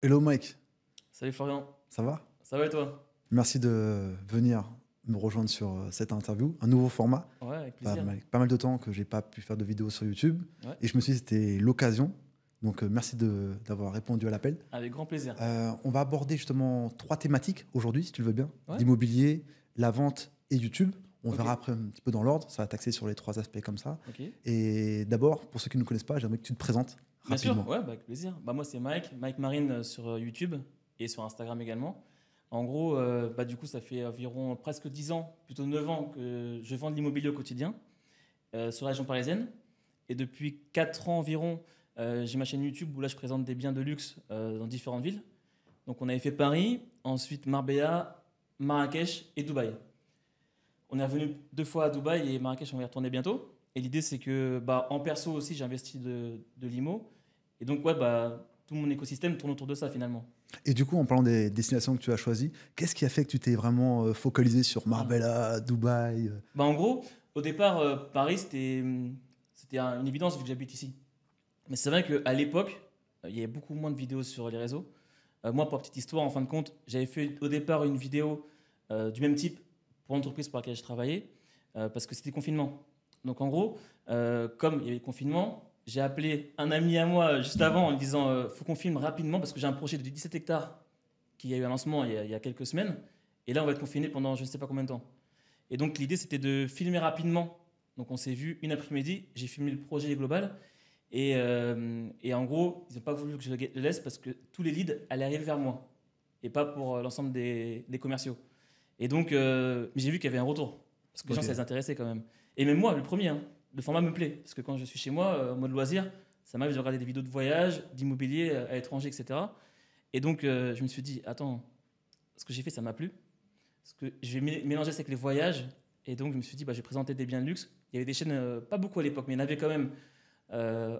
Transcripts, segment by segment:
Hello Mike, Salut Florian, ça va? ça va et toi? Merci de venir me rejoindre sur cette interview, un nouveau format. Ouais, avec plaisir. Pas mal de temps que j'ai pas pu faire de vidéos sur YouTube Ouais, et je me suis dit que c'était l'occasion. Donc merci d'avoir répondu à l'appel. avec grand plaisir. On va aborder justement trois thématiques aujourd'hui, si tu le veux bien. Ouais, L'immobilier, la vente et YouTube. On ok, verra après un petit peu dans l'ordre, ça va taxer sur les trois aspects comme ça. ok. Et d'abord, pour ceux qui ne nous connaissent pas, j'aimerais que tu te présentes Bien sûr, rapidement. ouais, bah, avec plaisir. Bah, moi c'est Mike Marine sur YouTube et sur Instagram également. En gros, bah, du coup, ça fait environ presque 10 ans, plutôt 9 ans que je vends de l'immobilier au quotidien sur la région parisienne. Et depuis 4 ans environ, j'ai ma chaîne YouTube où là je présente des biens de luxe dans différentes villes. Donc on avait fait Paris, ensuite Marbella, Marrakech et Dubaï. On est revenu 2 fois à Dubaï et Marrakech, on va y retourner bientôt. Et l'idée, c'est que bah, en perso aussi, j'ai investi de l'IMO. Et donc, ouais, bah, tout mon écosystème tourne autour de ça finalement. Et du coup, en parlant des destinations que tu as choisies, qu'est-ce qui a fait que tu t'es vraiment focalisé sur Ah. Marbella, Dubaï Bah, en gros, au départ, Paris, c'était une évidence vu que j'habite ici. Mais c'est vrai qu'à l'époque, il y avait beaucoup moins de vidéos sur les réseaux. Moi, pour petite histoire, en fin de compte, j'avais fait au départ une vidéo du même type pour l'entreprise pour laquelle je travaillais, parce que c'était confinement. Donc en gros, comme il y avait le confinement, j'ai appelé un ami à moi juste avant en lui disant faut qu'on filme rapidement parce que j'ai un projet de 17 hectares qui a eu un lancement il y a quelques semaines. Et là, on va être confiné pendant je ne sais pas combien de temps. Et donc l'idée, c'était de filmer rapidement. Donc on s'est vu une après-midi, j'ai filmé le projet global. Et en gros, ils n'ont pas voulu que je le laisse parce que tous les leads allaient arriver vers moi et pas pour l'ensemble des commerciaux. Et donc, j'ai vu qu'il y avait un retour parce que les gens, Ok. ça les intéressait quand même. Et même moi, le premier, hein, le format me plaît parce que quand je suis chez moi, en mode loisir, ça m'arrive de regarder des vidéos de voyage, d'immobilier à l'étranger, etc. Et donc, je me suis dit, attends, ce que j'ai fait, ça m'a plu. Parce que je vais mélanger ça avec les voyages. Et donc, je me suis dit, bah, je vais présenter des biens de luxe. Il y avait des chaînes, pas beaucoup à l'époque, mais il y en avait quand même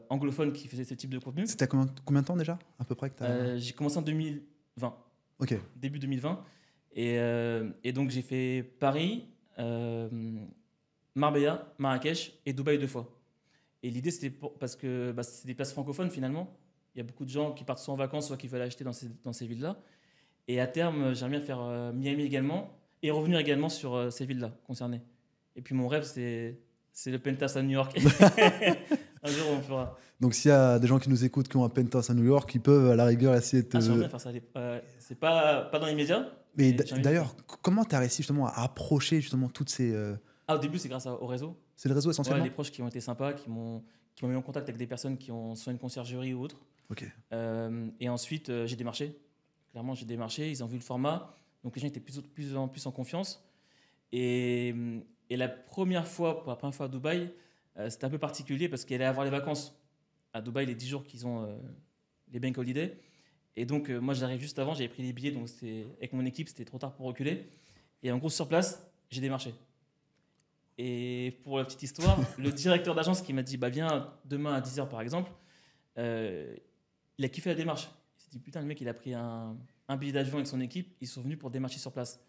anglophones qui faisaient ce type de contenu. C'était à combien de temps déjà, à peu près que t'as... J'ai commencé en 2020, Ok. début 2020. Et donc, j'ai fait Paris, euh, Marbella, Marrakech et Dubaï 2 fois. Et l'idée, c'était parce que bah, c'est des places francophones finalement. Il y a beaucoup de gens qui partent soit en vacances, soit qui veulent acheter dans ces villes-là. Et à terme, j'aimerais bien faire Miami également et revenir également sur ces villes-là concernées. Et puis mon rêve, c'est le penthouse à New York. Un jour, on fera. Donc s'il y a des gens qui nous écoutent qui ont un penthouse à New York, ils peuvent à la rigueur essayer de Ah, j'aimerais te... bien faire ça. C'est pas dans les médias, Mais mais j'ai envie de le faire. d'ailleurs, comment tu as réussi justement à approcher justement toutes ces... Ah, au début, c'est grâce au réseau. C'est le réseau Ouais, essentiellement? les proches qui ont été sympas, qui m'ont mis en contact avec des personnes qui ont soit une conciergerie ou autre. Ok. Et ensuite, j'ai démarché. Clairement, j'ai démarché. Ils ont vu le format. Donc les gens étaient plus en plus en confiance. Et, et la première fois, pour la première fois à Dubaï, c'était un peu particulier parce qu'il allait avoir les vacances. À Dubaï, les 10 jours qu'ils ont, les bank holidays. Et donc, moi, j'arrive juste avant, j'avais pris les billets, donc avec mon équipe, c'était trop tard pour reculer. Et en gros, sur place, j'ai démarché. Et pour la petite histoire, le directeur d'agence qui m'a dit bah, viens demain à 10 h par exemple, euh, il a kiffé la démarche. Il s'est dit putain, le mec, il a pris un billet d'avion avec son équipe, ils sont venus pour démarcher sur place.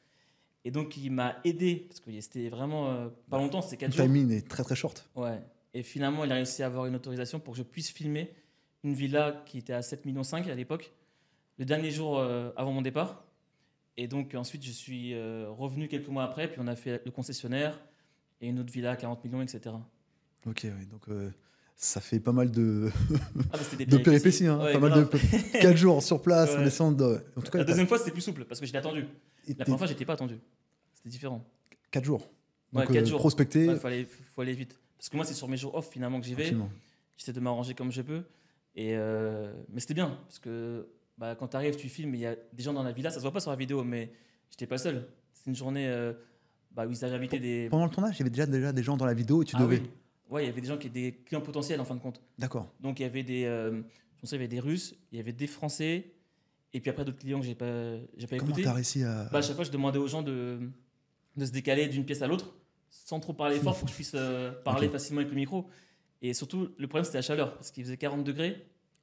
Et donc, il m'a aidé, parce que c'était vraiment pas Bah, longtemps, c'était le 4 jours. timing est très très short. Ouais. Et finalement, il a réussi à avoir une autorisation pour que je puisse filmer une villa qui était à 7,5 millions à l'époque, le dernier jour avant mon départ. Et donc, ensuite, je suis revenu quelques mois après, puis on a fait le concessionnaire et une autre villa à 40 millions, etc. Ok, oui. Donc ça fait pas mal de, Ah, bah, c'était des de péripéties. péripéties, hein. Ouais, Pas mal de... grave. 4 jours sur place, en Ouais. essayant de... En tout cas, La deuxième fois, c'était plus souple parce que je l'ai attendu. La été première fois, j'étais pas attendu. C'était différent. 4 jours. Ouais, Donc 4 jours. Ouais, prospecter, faut aller vite. Parce que moi, c'est sur mes jours off finalement que j'y vais. absolument. J'essaie de m'arranger comme je peux. Mais c'était bien parce que bah, quand tu arrives, tu filmes, il y a des gens dans la villa. Ça se voit pas sur la vidéo, mais j'étais pas seul. C'est une journée bah, où ils avaient invité des. Pendant le tournage, il y avait déjà des gens dans la vidéo et tu Ah devais... oui. Ouais, il y avait des gens qui étaient des clients potentiels en fin de compte. D'accord. Donc il y avait des. Je pense qu'il y avait des Russes, il y avait des Français, et puis après d'autres clients que j'ai pas Comment tu as écouté. réussi à... Bah, à chaque fois, je demandais aux gens de se décaler d'une pièce à l'autre sans trop parler fort pour que je puisse parler Ok. facilement avec le micro. Et surtout, le problème, c'était la chaleur parce qu'il faisait 40 degrés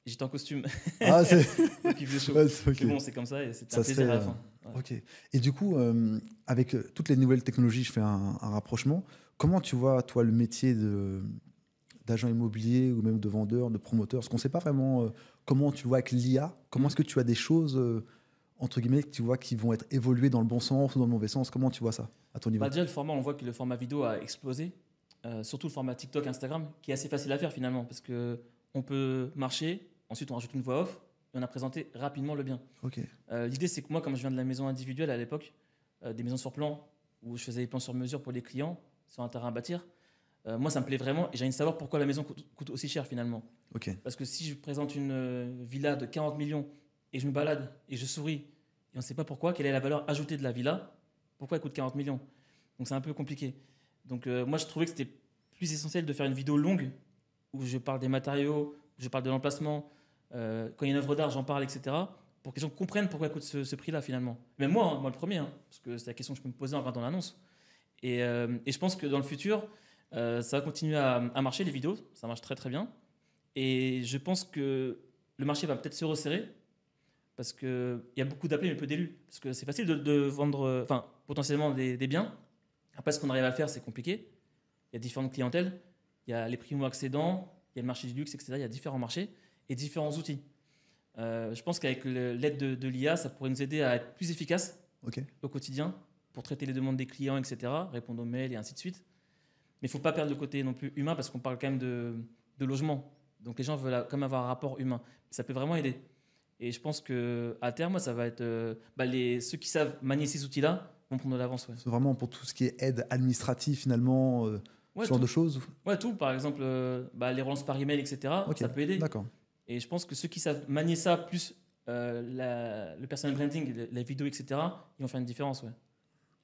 et j'étais en costume. Ah, c'est... Donc il faisait chaud. Ouais, Mais ok. bon, c'est comme ça et c'était un Ça se plaisir fait... à la fin. Ouais. Ok. Et du coup, avec toutes les nouvelles technologies, je fais un rapprochement. Comment tu vois, toi, le métier d'agents immobiliers ou même de vendeurs, de promoteurs? Parce qu'on ne sait pas vraiment comment tu vois avec l'IA, comment est-ce que tu as des choses, entre guillemets, que tu vois qui vont être évoluées dans le bon sens ou dans le mauvais sens? Comment tu vois ça à ton niveau? Bah déjà, le format, on voit que le format vidéo a explosé. Surtout le format TikTok, Instagram, qui est assez facile à faire finalement, parce qu'on peut marcher, ensuite on rajoute une voix off, et on a présenté rapidement le bien. Ok, L'idée, c'est que moi, comme je viens de la maison individuelle à l'époque, des maisons sur plan, où je faisais des plans sur mesure pour les clients, sur un terrain à bâtir, moi, ça me plaît vraiment, et j'ai envie de savoir pourquoi la maison coûte aussi cher finalement. ok. Parce que si je présente une villa de 40 millions, et je me balade, et je souris, et on ne sait pas pourquoi, quelle est la valeur ajoutée de la villa, pourquoi elle coûte 40 millions. Donc c'est un peu compliqué. Donc moi, je trouvais que c'était plus essentiel de faire une vidéo longue où je parle des matériaux, où je parle de l'emplacement, quand il y a une œuvre d'art, j'en parle, etc. Pour que les gens comprennent pourquoi elle coûte ce prix-là finalement. Même moi, hein, moi le premier, hein, parce que c'est la question que je peux me poser en regardant l'annonce. Et je pense que dans le futur, ça va continuer à marcher, les vidéos, ça marche très très bien. Et je pense que le marché va peut-être se resserrer parce qu'il y a beaucoup d'appelés mais peu d'élus. Parce que c'est facile de vendre potentiellement des biens. Après, ce qu'on arrive à faire, c'est compliqué. Il y a différentes clientèles, il y a les primo-accédants, il y a le marché du luxe, etc. Il y a différents marchés et différents outils. Je pense qu'avec l'aide de l'IA, ça pourrait nous aider à être plus efficaces au quotidien pour traiter les demandes des clients, etc., répondre aux mails et ainsi de suite. Mais il ne faut pas perdre le côté non plus humain parce qu'on parle quand même de logement. Donc les gens veulent quand même avoir un rapport humain. Ça peut vraiment aider. Et je pense qu'à terme, ça va être ceux qui savent manier ces outils-là vont prendre de l'avance. Ouais. C'est vraiment pour tout ce qui est aide administrative, finalement, Ouais, ce genre tout. de choses? Ouais, tout. Par exemple, les relances par email, etc., Ok, ça peut aider. d'accord. Et je pense que ceux qui savent manier ça, plus le personal branding, la vidéo, etc., ils vont faire une différence. Ouais.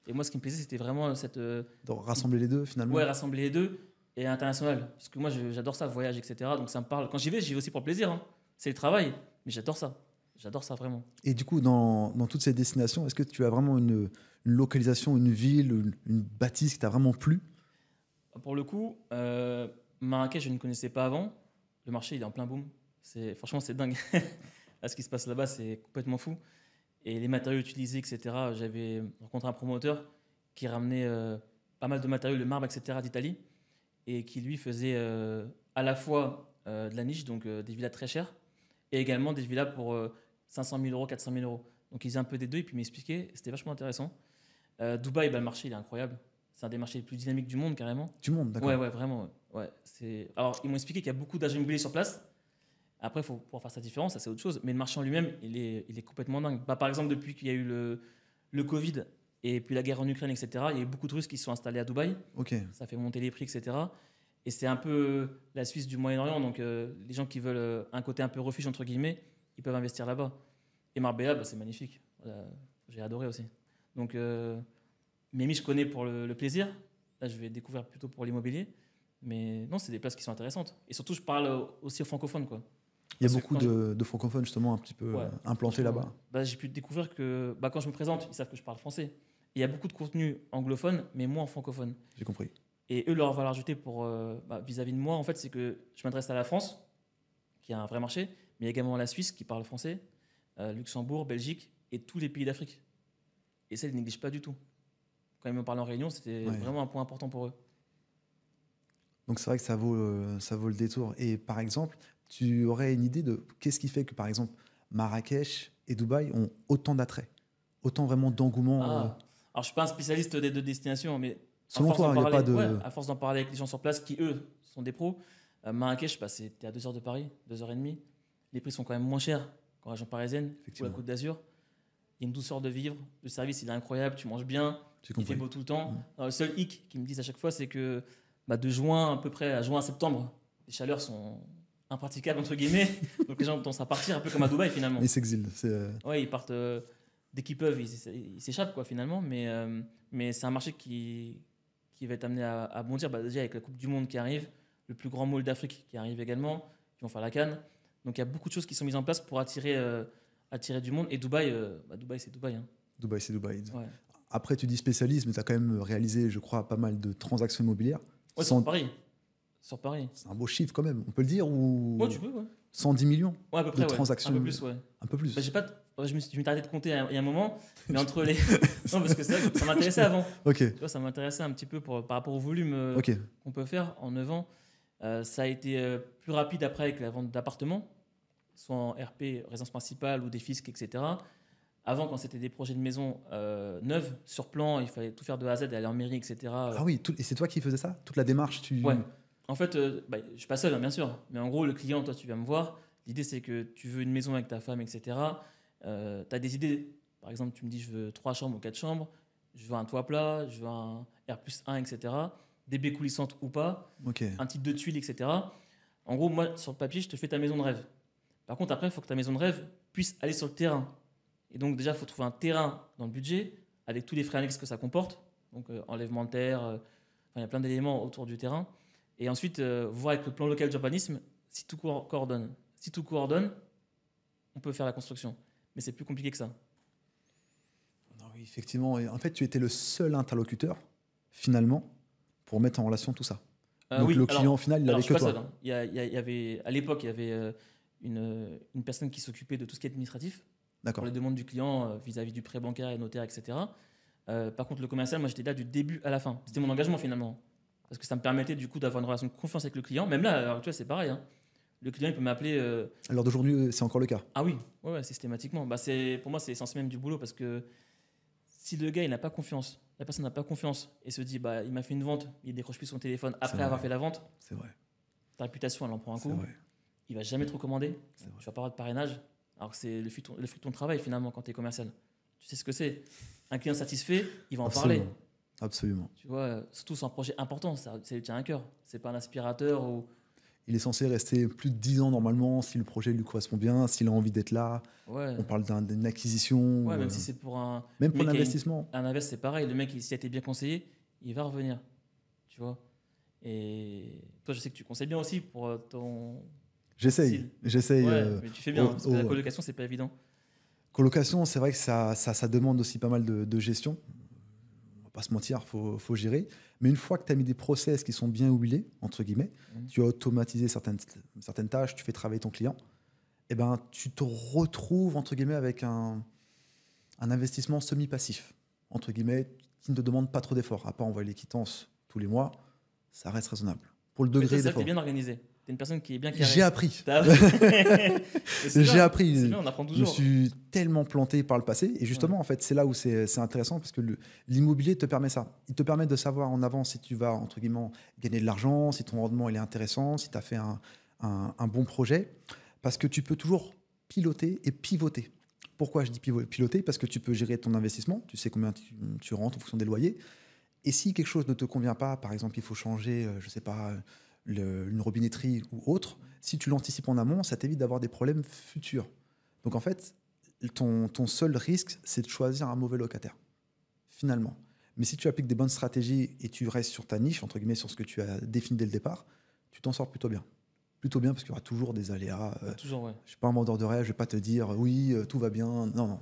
Et moi, ce qui me plaisait, c'était vraiment cette. De rassembler les deux, finalement? Ouais, rassembler les deux et international. Parce que moi, j'adore ça, voyage, etc. Donc ça me parle. Quand j'y vais aussi pour le plaisir. Hein. C'est le travail, mais j'adore ça. J'adore ça vraiment. Et du coup, dans toutes ces destinations, est-ce que tu as vraiment une localisation, une ville, une bâtisse qui t'a vraiment plu? Pour le coup, Marrakech, je ne connaissais pas avant. Le marché, il est en plein boom. Franchement, c'est dingue. Là, ce qui se passe là-bas, c'est complètement fou. Et les matériaux utilisés, etc. J'avais rencontré un promoteur qui ramenait pas mal de matériaux, le marbre, etc. d'Italie, et qui lui faisait à la fois de la niche, donc des villas très chères, et également des villas pour 500 000 euros, 400 000 euros. Donc il faisait un peu des deux et puis il m'expliquait. C'était vachement intéressant. Dubaï, le marché, il est incroyable. C'est un des marchés les plus dynamiques du monde, carrément. Du monde, d'accord. Ouais, vraiment. Ouais. Alors, ils m'ont expliqué qu'il y a beaucoup d'agents immobiliers sur place. Après, il faut pouvoir faire sa différence, ça c'est autre chose. Mais le marché en lui-même, il est complètement dingue. Par exemple, depuis qu'il y a eu le Covid et puis la guerre en Ukraine, etc., il y a eu beaucoup de Russes qui se sont installés à Dubaï. Ok. Ça fait monter les prix, etc. Et c'est un peu la Suisse du Moyen-Orient. Donc, les gens qui veulent un côté un peu refuge, entre guillemets, ils peuvent investir là-bas. Et Marbella, c'est magnifique. J'ai adoré aussi. Donc, Miami, je connais pour le plaisir. Là, je vais découvrir plutôt pour l'immobilier. Mais non, c'est des places qui sont intéressantes. Et surtout, je parle aussi aux francophones, quoi. Il y a beaucoup de francophones justement un petit peu implantés là-bas. J'ai pu découvrir que quand je me présente, ils savent que je parle français. Et il y a beaucoup de contenu anglophone, mais moi en francophone. J'ai compris. Et eux, leur valeur ajoutée vis-à-vis de moi, en fait, c'est que je m'adresse à la France, qui a un vrai marché, mais également à la Suisse, qui parle français, Luxembourg, Belgique et tous les pays d'Afrique. Et ça, ils ne négligent pas du tout. Quand ils me parlent en réunion, c'était vraiment un point important pour eux. Donc c'est vrai que ça vaut le détour. Et par exemple, tu aurais une idée de qu'est-ce qui fait que, par exemple, Marrakech et Dubaï ont autant d'attrait, autant vraiment d'engouement Alors, je ne suis pas un spécialiste des deux destinations, mais selon toi, il n'y a pas de... à force d'en parler avec les gens sur place, qui, eux, sont des pros, Marrakech, c'était à 2 heures de Paris, 2h30. Les prix sont quand même moins chers qu'en région parisienne ou la Côte d'Azur. Il y a une douceur de vivre. Le service, il est incroyable. Tu manges bien. Il fait beau tout le temps. Alors, le seul hic qu'ils me disent à chaque fois, c'est que de juin à peu près à juin à septembre, les chaleurs sont impraticables entre guillemets. Donc les gens ont tendance à partir un peu comme à Dubaï finalement. Ils s'exilent. Ouais, ils partent dès qu'ils peuvent, ils s'échappent quoi finalement. Mais c'est un marché qui va être amené à bondir. Déjà avec la Coupe du Monde qui arrive, le plus grand mall d'Afrique qui arrive également, qui vont faire la CAN. Donc il y a beaucoup de choses qui sont mises en place pour attirer du monde. Et Dubaï, Dubaï c'est Dubaï. Hein. Dubaï c'est Dubaï. Ouais. Après tu dis spécialiste, mais tu as quand même réalisé, je crois, pas mal de transactions immobilières. Ouais, sur Paris. Sur Paris. C'est un beau chiffre quand même, on peut le dire ou... Ouais, tu peux, ouais. 110 millions à peu près, de transactions. Un peu plus, ouais. Un peu plus. Je m'étais arrêté de compter il y a un moment, mais entre les... non, parce que c'est vrai que ça m'intéressait avant. Ok. Tu vois, ça m'intéressait un petit peu par rapport au volume qu'on peut faire en 9 ans. Ça a été plus rapide après avec la vente d'appartements, soit en RP, résidence principale ou des fiscs, etc. Avant, quand c'était des projets de maison neuves, sur plan, il fallait tout faire de A à Z, aller en mairie, etc. Ah oui, et c'est toi qui faisais ça? Toute la démarche, Ouais. En fait, je ne suis pas seul, hein, bien sûr. Mais en gros, le client, toi, tu viens me voir. L'idée, c'est que tu veux une maison avec ta femme, etc. Tu as des idées. Par exemple, tu me dis, je veux 3 chambres ou 4 chambres. Je veux un toit plat. Je veux un R+1, etc. Des baies coulissantes ou pas. Ok. Un type de tuiles, etc. En gros, moi, sur le papier, je te fais ta maison de rêve. Par contre, après, il faut que ta maison de rêve puisse aller sur le terrain. Et donc, déjà, il faut trouver un terrain dans le budget, avec tous les frais annexes que ça comporte. Donc, enlèvement de terre, il y a plein d'éléments autour du terrain. Et ensuite, voir avec le plan local d'urbanisme si tout coordonne. Si tout coordonne, on peut faire la construction. Mais c'est plus compliqué que ça. Non, oui, effectivement. Et en fait, tu étais le seul interlocuteur, finalement, pour mettre en relation tout ça. Donc Oui, le client, au final, il alors avait je suis que pas toi. seul, hein. Il y avait, à l'époque, il y avait une personne qui s'occupait de tout ce qui est administratif, pour D'accord. les demandes du client vis-à-vis du prêt bancaire et notaire, etc. Par contre, le commercial, moi, j'étais là du début à la fin. C'était mon engagement finalement. Parce que ça me permettait du coup d'avoir une relation de confiance avec le client. Même là, alors, tu vois, c'est pareil, hein. Le client, il peut m'appeler. Alors d'aujourd'hui, c'est encore le cas. Ah oui, ouais, systématiquement. Pour moi, c'est l'essence même du boulot parce que si le gars, il n'a pas confiance, la personne n'a pas confiance et se dit, il m'a fait une vente, il décroche plus son téléphone après avoir fait la vente, C'est vrai. ta réputation, elle en prend un C'est coup. vrai. Il va jamais te recommander. C'est vrai. Tu vas pas avoir de parrainage. Alors que c'est le fruit de ton travail finalement quand tu es commercial. Tu sais ce que c'est. Un client satisfait, il va en parler. Absolument. Absolument. Tu vois, surtout sur un projet important, ça lui tient à cœur. C'est pas un aspirateur ou. Il est censé rester plus de 10 ans normalement si le projet lui correspond bien, s'il a envie d'être là. Ouais. On parle d'une acquisition. Ouais, même si c'est pour un. Même pour mec qui a l'investissement. Un invest, c'est pareil. Le mec, s'il a été bien conseillé, il va revenir. Tu vois. Et toi, je sais que tu conseilles bien aussi pour ton. J'essaye. style. J'essaye. Ouais, mais tu fais bien, parce que la colocation, c'est pas évident. Colocation, c'est vrai que ça demande aussi pas mal de gestion. On va pas se mentir, faut gérer. Mais une fois que tu as mis des process qui sont bien huilés, entre guillemets, tu as automatisé certaines tâches, tu fais travailler ton client, et ben, tu te retrouves, entre guillemets, avec un investissement semi-passif, entre guillemets, qui ne te demande pas trop d'efforts. À part envoyer les quittances tous les mois, ça reste raisonnable. Pour le Mais degré toi, d'effort. t'es bien organisé. T'es une personne qui est bien carrée. J'ai appris. C'est J'ai bien, appris. c'est bien, on apprend Je me toujours. suis tellement planté par le passé. Et justement, en fait, c'est là où c'est intéressant parce que l'immobilier te permet ça. Il te permet de savoir en avance si tu vas, entre guillemets, gagner de l'argent, si ton rendement il est intéressant, si tu as fait un bon projet. Parce que tu peux toujours piloter et pivoter. Pourquoi je dis piloter? Parce que tu peux gérer ton investissement. Tu sais combien tu rentres en fonction des loyers. Et si quelque chose ne te convient pas, par exemple, il faut changer, je ne sais pas, une robinetterie ou autre, si tu l'anticipes en amont, ça t'évite d'avoir des problèmes futurs. Donc en fait, ton seul risque, c'est de choisir un mauvais locataire, finalement. Mais si tu appliques des bonnes stratégies et tu restes sur ta niche, entre guillemets, sur ce que tu as défini dès le départ, tu t'en sors plutôt bien. Plutôt bien parce qu'il y aura toujours des aléas. Toujours, ouais. Je ne suis pas un vendeur de rêve, je ne vais pas te dire oui, tout va bien. Non, non,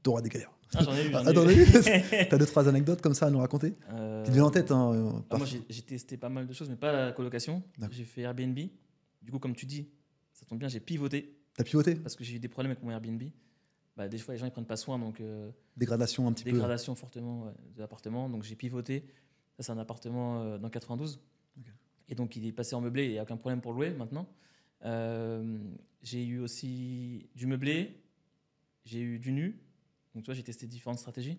tu auras des galères. Ah, j'en ai eu. T'as eu 2-3 anecdotes comme ça à nous raconter qui te viennent en tête moi, j'ai testé pas mal de choses, mais pas la colocation. D'accord. J'ai fait Airbnb. Du coup, comme tu dis, ça tombe bien, j'ai pivoté T'as pivoté? parce que j'ai eu des problèmes avec mon Airbnb. Des fois, les gens ils prennent pas soin, donc Dégradation un petit peu. dégradation fortement de l'appartement. Donc j'ai pivoté. Ça, c'est un appartement dans 92. Ok. Et donc il est passé en meublé et il n'y a aucun problème pour louer maintenant. J'ai eu aussi du meublé, j'ai eu du nu. Donc tu vois, j'ai testé différentes stratégies.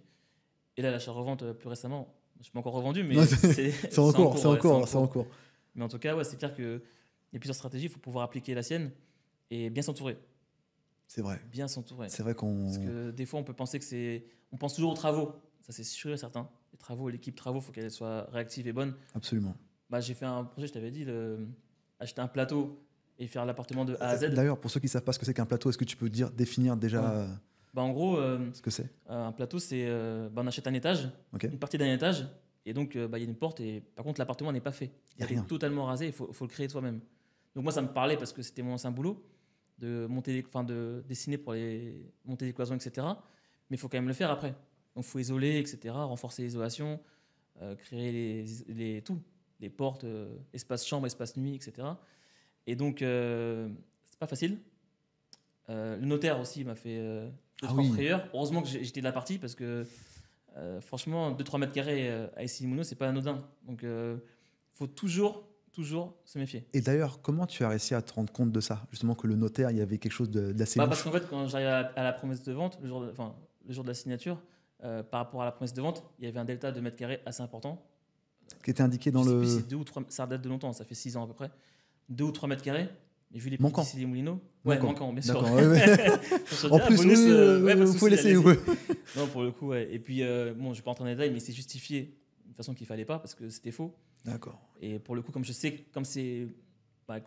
Et là, l'achat-revente plus récemment, je ne suis pas encore revendu, mais Non, c'est en cours, ouais, c'est en cours. Mais en tout cas, ouais, c'est clair qu'il y a plusieurs stratégies, il faut pouvoir appliquer la sienne et bien s'entourer. C'est vrai. Bien s'entourer. C'est vrai qu'on. Parce que des fois, on peut penser que c'est. On pense toujours aux travaux. Ça, c'est sûr et certain. Les travaux, l'équipe travaux, il faut qu'elle soit réactive et bonne. Absolument. J'ai fait un projet, je t'avais dit, acheter un plateau et faire l'appartement de A à Z. D'ailleurs, pour ceux qui ne savent pas ce que c'est qu'un plateau, est-ce que tu peux définir déjà En gros, ce que c'est? un plateau, c'est. On achète un étage, Ok. une partie d'un étage, et donc il y a une porte, et par contre, l'appartement n'est pas fait. Il y a Il est rien. totalement rasé, il faut le créer toi-même. Donc moi, ça me parlait parce que c'était mon ancien boulot, de dessiner pour monter des cloisons, etc. Mais il faut quand même le faire après. Donc il faut isoler, etc., renforcer l'isolation, créer les portes, espace chambre, espace nuit, etc. Et donc, c'est pas facile. Le notaire aussi m'a fait deux, trois frayeurs. Heureusement que j'étais de la partie parce que franchement, 2-3 mets carrés à Issy-les-Moulineaux, c'est pas anodin. Donc, il faut toujours toujours se méfier. Et d'ailleurs, comment tu as réussi à te rendre compte de ça? Justement, que le notaire, il y avait quelque chose d'assez Parce louche. qu'en fait, quand j'arrive à la promesse de vente, le jour de la signature, par rapport à la promesse de vente, il y avait un delta de mètres carrés assez important. Qui était indiqué Je dans sais plus le. si c'est 2 ou 3, ça date de longtemps, ça fait 6 ans à peu près. 2 ou 3 mètres carrés. Et vu les prix Manquant. d'ici les Moulineaux. Ouais, manquant, bien sûr. D'accord, ouais, ouais. On se dit, En plus, bonus, oui, pas de vous souci, pouvez laisser. allez-y. Ouais. Non, pour le coup, ouais. Et puis, bon, je vais pas entrer dans les détails, mais c'est justifié d'une façon qu'il fallait pas parce que c'était faux. D'accord. Et pour le coup, comme je sais, comme c'est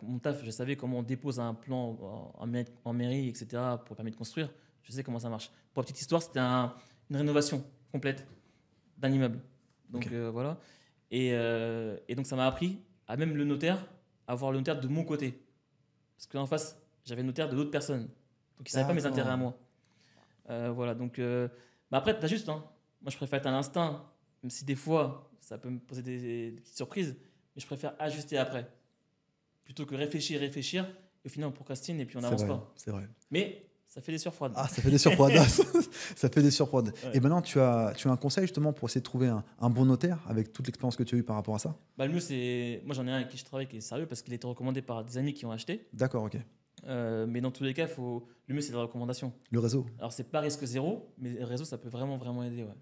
mon taf, je savais comment on dépose un plan en mairie, etc., pour permis de construire. Je sais comment ça marche. Pour la petite histoire, c'était une rénovation complète d'un immeuble. Donc Ok. voilà. Et donc ça m'a appris à même le notaire, à voir le notaire de mon côté. Parce qu'en face, j'avais le notaire de d'autres personnes. Donc ils ne savaient pas mes D'accord. intérêts à moi. Voilà. Donc après, tu as juste. Hein. Moi, je préfère être à l'instinct, même si des fois, ça peut me poser des petites surprises. Mais je préfère ajuster après. Plutôt que réfléchir, et au final, on procrastine et puis on n'avance pas. C'est vrai. Mais ça fait des sueurs froides. Ah, ça fait des surfroides. Ça fait des surfroides. Ouais. Et maintenant, tu as un conseil justement pour essayer de trouver un bon notaire avec toute l'expérience que tu as eue par rapport à ça? Le mieux, c'est. Moi, j'en ai un avec qui je travaille qui est sérieux parce qu'il a été recommandé par des amis qui ont acheté. D'accord, ok. Mais dans tous les cas, le mieux, c'est la recommandation. Le réseau. Alors, c'est pas risque zéro, mais le réseau, ça peut vraiment, vraiment aider. Ouais.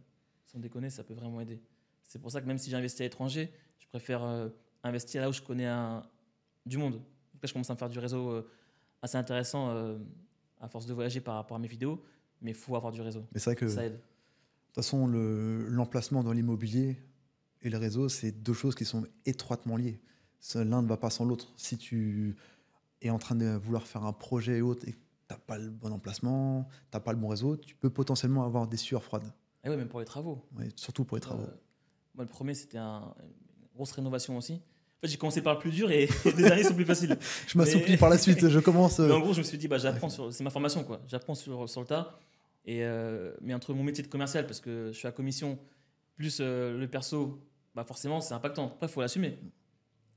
Sans déconner, ça peut vraiment aider. C'est pour ça que même si j'ai investi à l'étranger, je préfère investir là où je connais du monde. Donc là, je commence à me faire du réseau assez intéressant à force de voyager par rapport à mes vidéos, mais il faut avoir du réseau. Mais c'est vrai que Ça de aide. toute façon, l'emplacement dans l'immobilier et le réseau, c'est deux choses qui sont étroitement liées. L'un ne va pas sans l'autre. Si tu es en train de vouloir faire un projet et autre et que tu n'as pas le bon emplacement, tu n'as pas le bon réseau, tu peux potentiellement avoir des sueurs froides. Et ouais, même pour les travaux. Ouais, surtout pour les travaux. Moi, le premier, c'était une grosse rénovation aussi. En fait, j'ai commencé par le plus dur et les derniers sont plus faciles. Je m'assouplis par la suite, je commence. Mais en gros, je me suis dit, j'apprends c'est ma formation, quoi. J'apprends sur le tas. Mais entre mon métier de commercial, parce que je suis à commission, plus le perso, forcément, c'est impactant. Après, il faut l'assumer.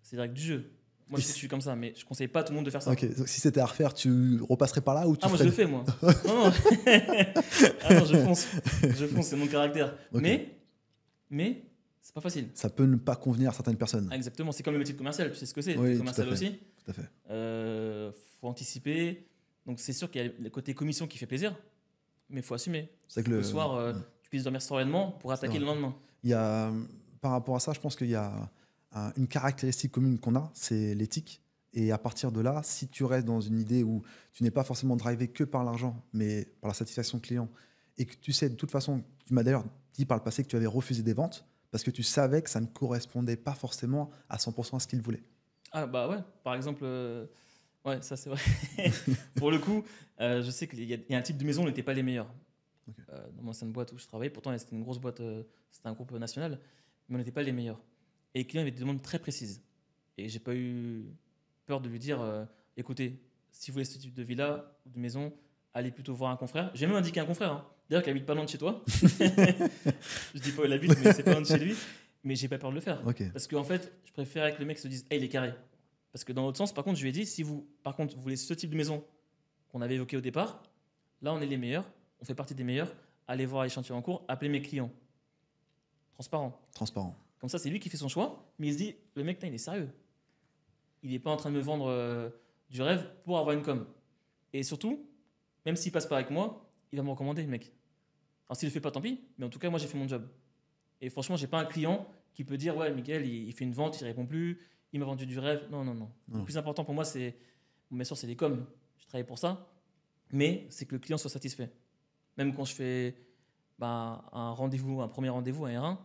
C'est direct du jeu. Moi, je sais que je suis comme ça, mais je ne conseille pas à tout le monde de faire ça. Ok, donc si c'était à refaire, tu repasserais par là ou tu moi, je ferais... le fais, moi. Non. Ah non, je fonce. Je fonce, c'est mon caractère. Ok. Mais c'est pas facile. Ça peut ne pas convenir à certaines personnes. Ah, exactement, c'est comme le métier de commercial, tu sais ce que c'est. Oui, Commercial tout à fait. aussi. Tout à fait. Faut anticiper. Donc c'est sûr qu'il y a le côté commission qui fait plaisir, mais il faut assumer. C'est que Le soir, tu puisses dormir sereinement pour attaquer le lendemain. Il y a, par rapport à ça, je pense qu'il y a une caractéristique commune qu'on a, c'est l'éthique. Et à partir de là, si tu restes dans une idée où tu n'es pas forcément drivé que par l'argent, mais par la satisfaction client, et que tu sais de toute façon, tu m'as d'ailleurs dit par le passé que tu avais refusé des ventes, parce que tu savais que ça ne correspondait pas forcément à 100% à ce qu'il voulait. Ah bah ouais, par exemple, ouais, ça c'est vrai. Pour le coup, je sais qu'il y a un type de maison où n'était pas les meilleurs. Okay. Dans mon ancienne boîte où je travaillais, pourtant c'était une grosse boîte, c'était un groupe national, mais on n'était pas les meilleurs. Et les clients avaient des demandes très précises. Et j'ai pas eu peur de lui dire, écoutez, si vous voulez ce type de villa ou de maison, allez plutôt voir un confrère. J'ai même indiqué un confrère, hein. D'ailleurs, qui habite pas loin de chez toi. Je dis pas où il habite, mais c'est pas loin de chez lui. Mais j'ai pas peur de le faire. Okay. Parce qu'en fait, je préfère que le mec se dise, hey, il est carré. Parce que dans l'autre sens, par contre, je lui ai dit, si vous, par contre, vous voulez ce type de maison qu'on avait évoqué au départ, là, on est les meilleurs, on fait partie des meilleurs, allez voir les chantiers en cours, appelez mes clients. Transparent. Comme ça, c'est lui qui fait son choix, mais il se dit, le mec, il est sérieux. Il n'est pas en train de me vendre du rêve pour avoir une com. Et surtout, même s'il passe pas avec moi, il va me recommander, le mec. Alors, s'il le fait pas, tant pis, mais en tout cas, moi, j'ai fait mon job. Et franchement, j'ai pas un client qui peut dire, ouais, Mickaël, il fait une vente, il répond plus, il m'a vendu du rêve. Non. Le plus important pour moi, c'est, bien sûr, c'est les coms. Je travaille pour ça, mais c'est que le client soit satisfait. Même quand je fais un premier rendez-vous, un R1,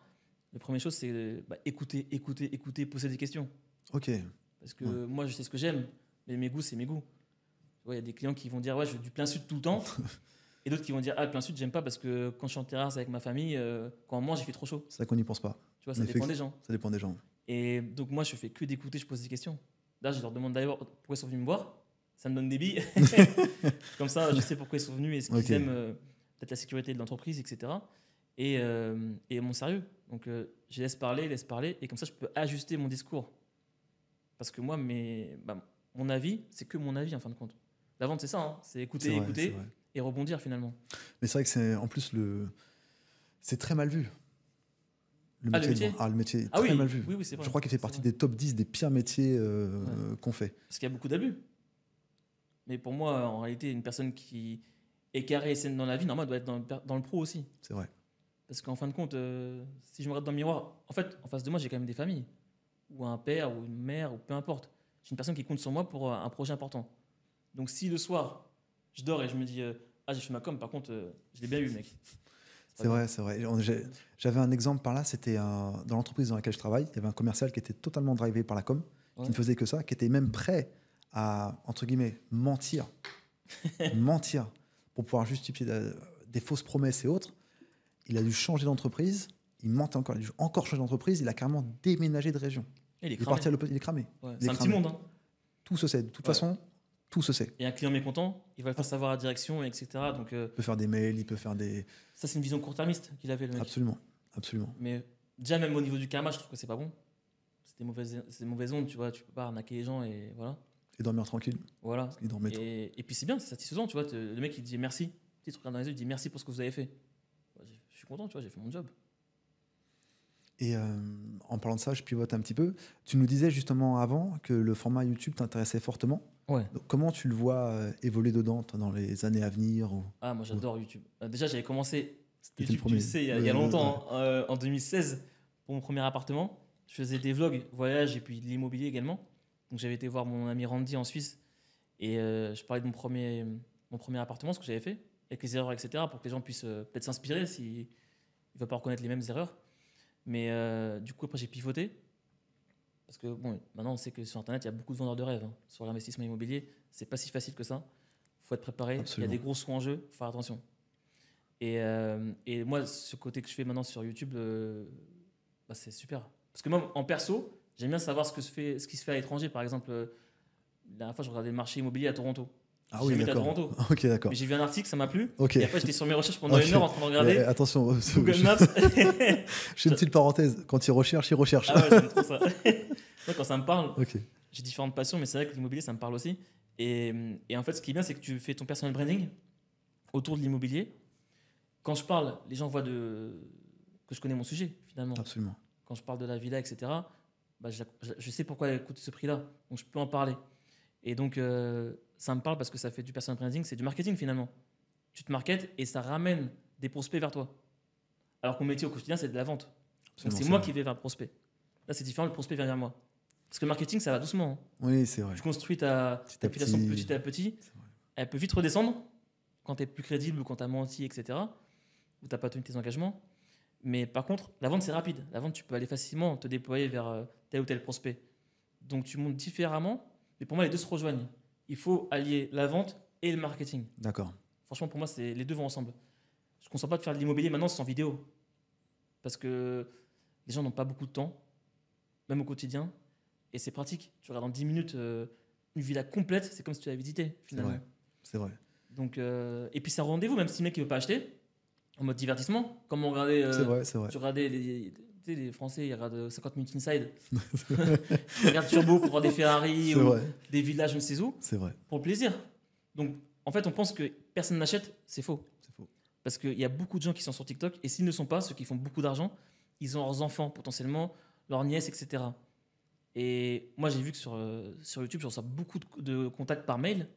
la première chose, c'est écouter, poser des questions. Ok. Parce que moi, je sais ce que j'aime, mais mes goûts, c'est mes goûts. Il y a des clients qui vont dire, ouais, je veux du plein sud tout le temps. Et d'autres qui vont dire, le plein sud, j'aime pas parce que quand je suis en terrasse avec ma famille, quand on mange, il fait trop chaud. C'est vrai qu'on n'y pense pas. Tu vois, ça dépend des gens. Ça dépend des gens. Et donc, moi, je fais que d'écouter, je pose des questions. Là, je leur demande d'ailleurs pourquoi ils sont venus me voir. Ça me donne des billes. Comme ça, je sais pourquoi ils sont venus et ce qu'ils aiment, peut-être la sécurité de l'entreprise, etc. Et mon sérieux. Donc, je laisse parler. Et comme ça, je peux ajuster mon discours. Parce que moi, mon avis, c'est que mon avis, en fin de compte. La vente, c'est ça. Hein. C'est écouter et rebondir, finalement. Mais c'est vrai que c'est, en plus, c'est très mal vu. Le Ah, le métier de métier? vendeur. Ah, le métier est Ah très oui, mal vu. oui, c'est vrai. Je crois qu'il fait C'est partie vrai. des top 10 des pires métiers qu'on fait. Parce qu'il y a beaucoup d'abus. Mais pour moi, en réalité, une personne qui est carrée et saine dans la vie, normalement, elle doit être dans le pro aussi. C'est vrai. Parce qu'en fin de compte, si je me regarde dans le miroir, en fait, en face de moi, j'ai quand même des familles. Ou un père, ou une mère, ou peu importe. J'ai une personne qui compte sur moi pour un projet important. Donc si le soir, je dors et je me dis ah, j'ai fait ma com, par contre, je l'ai bien eu, mec. C'est vrai, c'est vrai. J'avais un exemple par là, c'était dans l'entreprise dans laquelle je travaille, il y avait un commercial qui était totalement drivé par la com, Ouais. qui ne faisait que ça, qui était même prêt à, entre guillemets, mentir pour pouvoir justifier des fausses promesses et autres. Il a dû changer d'entreprise, il mentait encore, il a dû encore changer d'entreprise, il a carrément déménagé de région. Il est Il est cramé. parti il est cramé. Ouais, Il c'est est un petit cramé. monde. Hein. Tout se sait. De toute Ouais. façon, tout se sait. Et un client mécontent, il va le faire savoir à la direction, etc. Donc Il peut faire des mails, il peut faire des... ça, c'est une vision court-termiste qu'il avait, le mec. Absolument, absolument. Mais déjà, même au niveau du karma, je trouve que c'est pas bon. C'est des mauvaises ondes, tu vois. Tu peux pas arnaquer les gens et voilà. Et dormir tranquille. Voilà. Il dormait trop. Et puis c'est bien, c'est satisfaisant, tu vois. Le mec, il dit merci. Tu te regardes dans les yeux, il dit merci pour ce que vous avez fait. Je suis content, tu vois, j'ai fait mon job. Et en parlant de ça, je pivote un petit peu. Tu nous disais justement avant que le format YouTube t'intéressait fortement. Ouais. Donc, comment tu le vois évoluer dedans toi, dans les années à venir Ah, moi j'adore YouTube. Déjà, j'avais commencé C'était YouTube, le premier. tu le sais, il y a longtemps, hein, en 2016, pour mon premier appartement. Je faisais des vlogs, voyages et puis de l'immobilier également. Donc j'avais été voir mon ami Randy en Suisse et je parlais de mon premier appartement, ce que j'avais fait, avec les erreurs, etc., pour que les gens puissent peut-être s'inspirer s'ils ne veulent pas reconnaître les mêmes erreurs. Mais du coup, après, j'ai pivoté. Parce que bon, maintenant, on sait que sur Internet, il y a beaucoup de vendeurs de rêves. Hein. Sur l'investissement immobilier, c'est pas si facile que ça. Il faut être préparé. Absolument. Il y a des gros sous en jeu. Il faut faire attention. Et moi, ce côté que je fais maintenant sur YouTube, c'est super. Parce que moi, en perso, j'aime bien savoir ce qui se fait à l'étranger. Par exemple, la dernière fois, je regardais le marché immobilier à Toronto. Ah oui, J'habite à d'accord. Toronto. Ok, d'accord. Mais j'ai vu un article, ça m'a plu. Ok. Et après, j'étais sur mes recherches pendant Ok. une heure en train de regarder Mais attention, Google Maps. je fais une petite parenthèse. Quand il recherche, il recherche. Ah ouais, j'aime trop ça. Moi, quand ça me parle, Ok. j'ai différentes passions, mais c'est vrai que l'immobilier, ça me parle aussi. Et en fait, ce qui est bien, c'est que tu fais ton personal branding autour de l'immobilier. Quand je parle, les gens voient que je connais mon sujet, finalement. Absolument. Quand je parle de la villa, etc., je sais pourquoi elle coûte ce prix-là. Donc, je peux en parler. Et donc, ça me parle parce que ça fait du personal branding, c'est du marketing, finalement. Tu te marketes et ça ramène des prospects vers toi. Alors que mon métier au quotidien, c'est de la vente. Donc, Absolument, c'est moi qui vais vers le prospect. Là, c'est différent, le prospect vient vers moi. Parce que le marketing, ça va doucement. Hein. Oui, c'est vrai. Tu construis ta réputation petit à petit. Elle peut vite redescendre quand tu es plus crédible ou quand tu as menti, etc. Ou tu n'as pas tenu tes engagements. Mais par contre, la vente, c'est rapide. La vente, tu peux aller facilement te déployer vers tel ou tel prospect. Donc, tu montes différemment. Mais pour moi, les deux se rejoignent. Il faut allier la vente et le marketing. D'accord. Franchement, pour moi, les deux vont ensemble. Je ne conçois pas de faire de l'immobilier maintenant sans vidéo. Parce que les gens n'ont pas beaucoup de temps, même au quotidien. Et c'est pratique. Tu regardes en 10 minutes une villa complète, c'est comme si tu l'avais visité, finalement. C'est vrai. Donc, et puis c'est un rendez-vous, même si le mec ne veut pas acheter, en mode divertissement. Comme on regardait. C'est vrai, c'est vrai. Tu regardais les Français, ils regardent 50 minutes inside. Ils regardent Turbo pour voir des Ferrari ou des villas, je ne sais où. C'est vrai. Pour le plaisir. Donc, en fait, on pense que personne n'achète, c'est faux. C'est faux. Parce qu'il y a beaucoup de gens qui sont sur TikTok, et s'ils ne sont pas, ceux qui font beaucoup d'argent, ils ont leurs enfants potentiellement, leurs nièces, etc. Et moi, j'ai vu que sur YouTube, je reçois beaucoup de contacts par mail.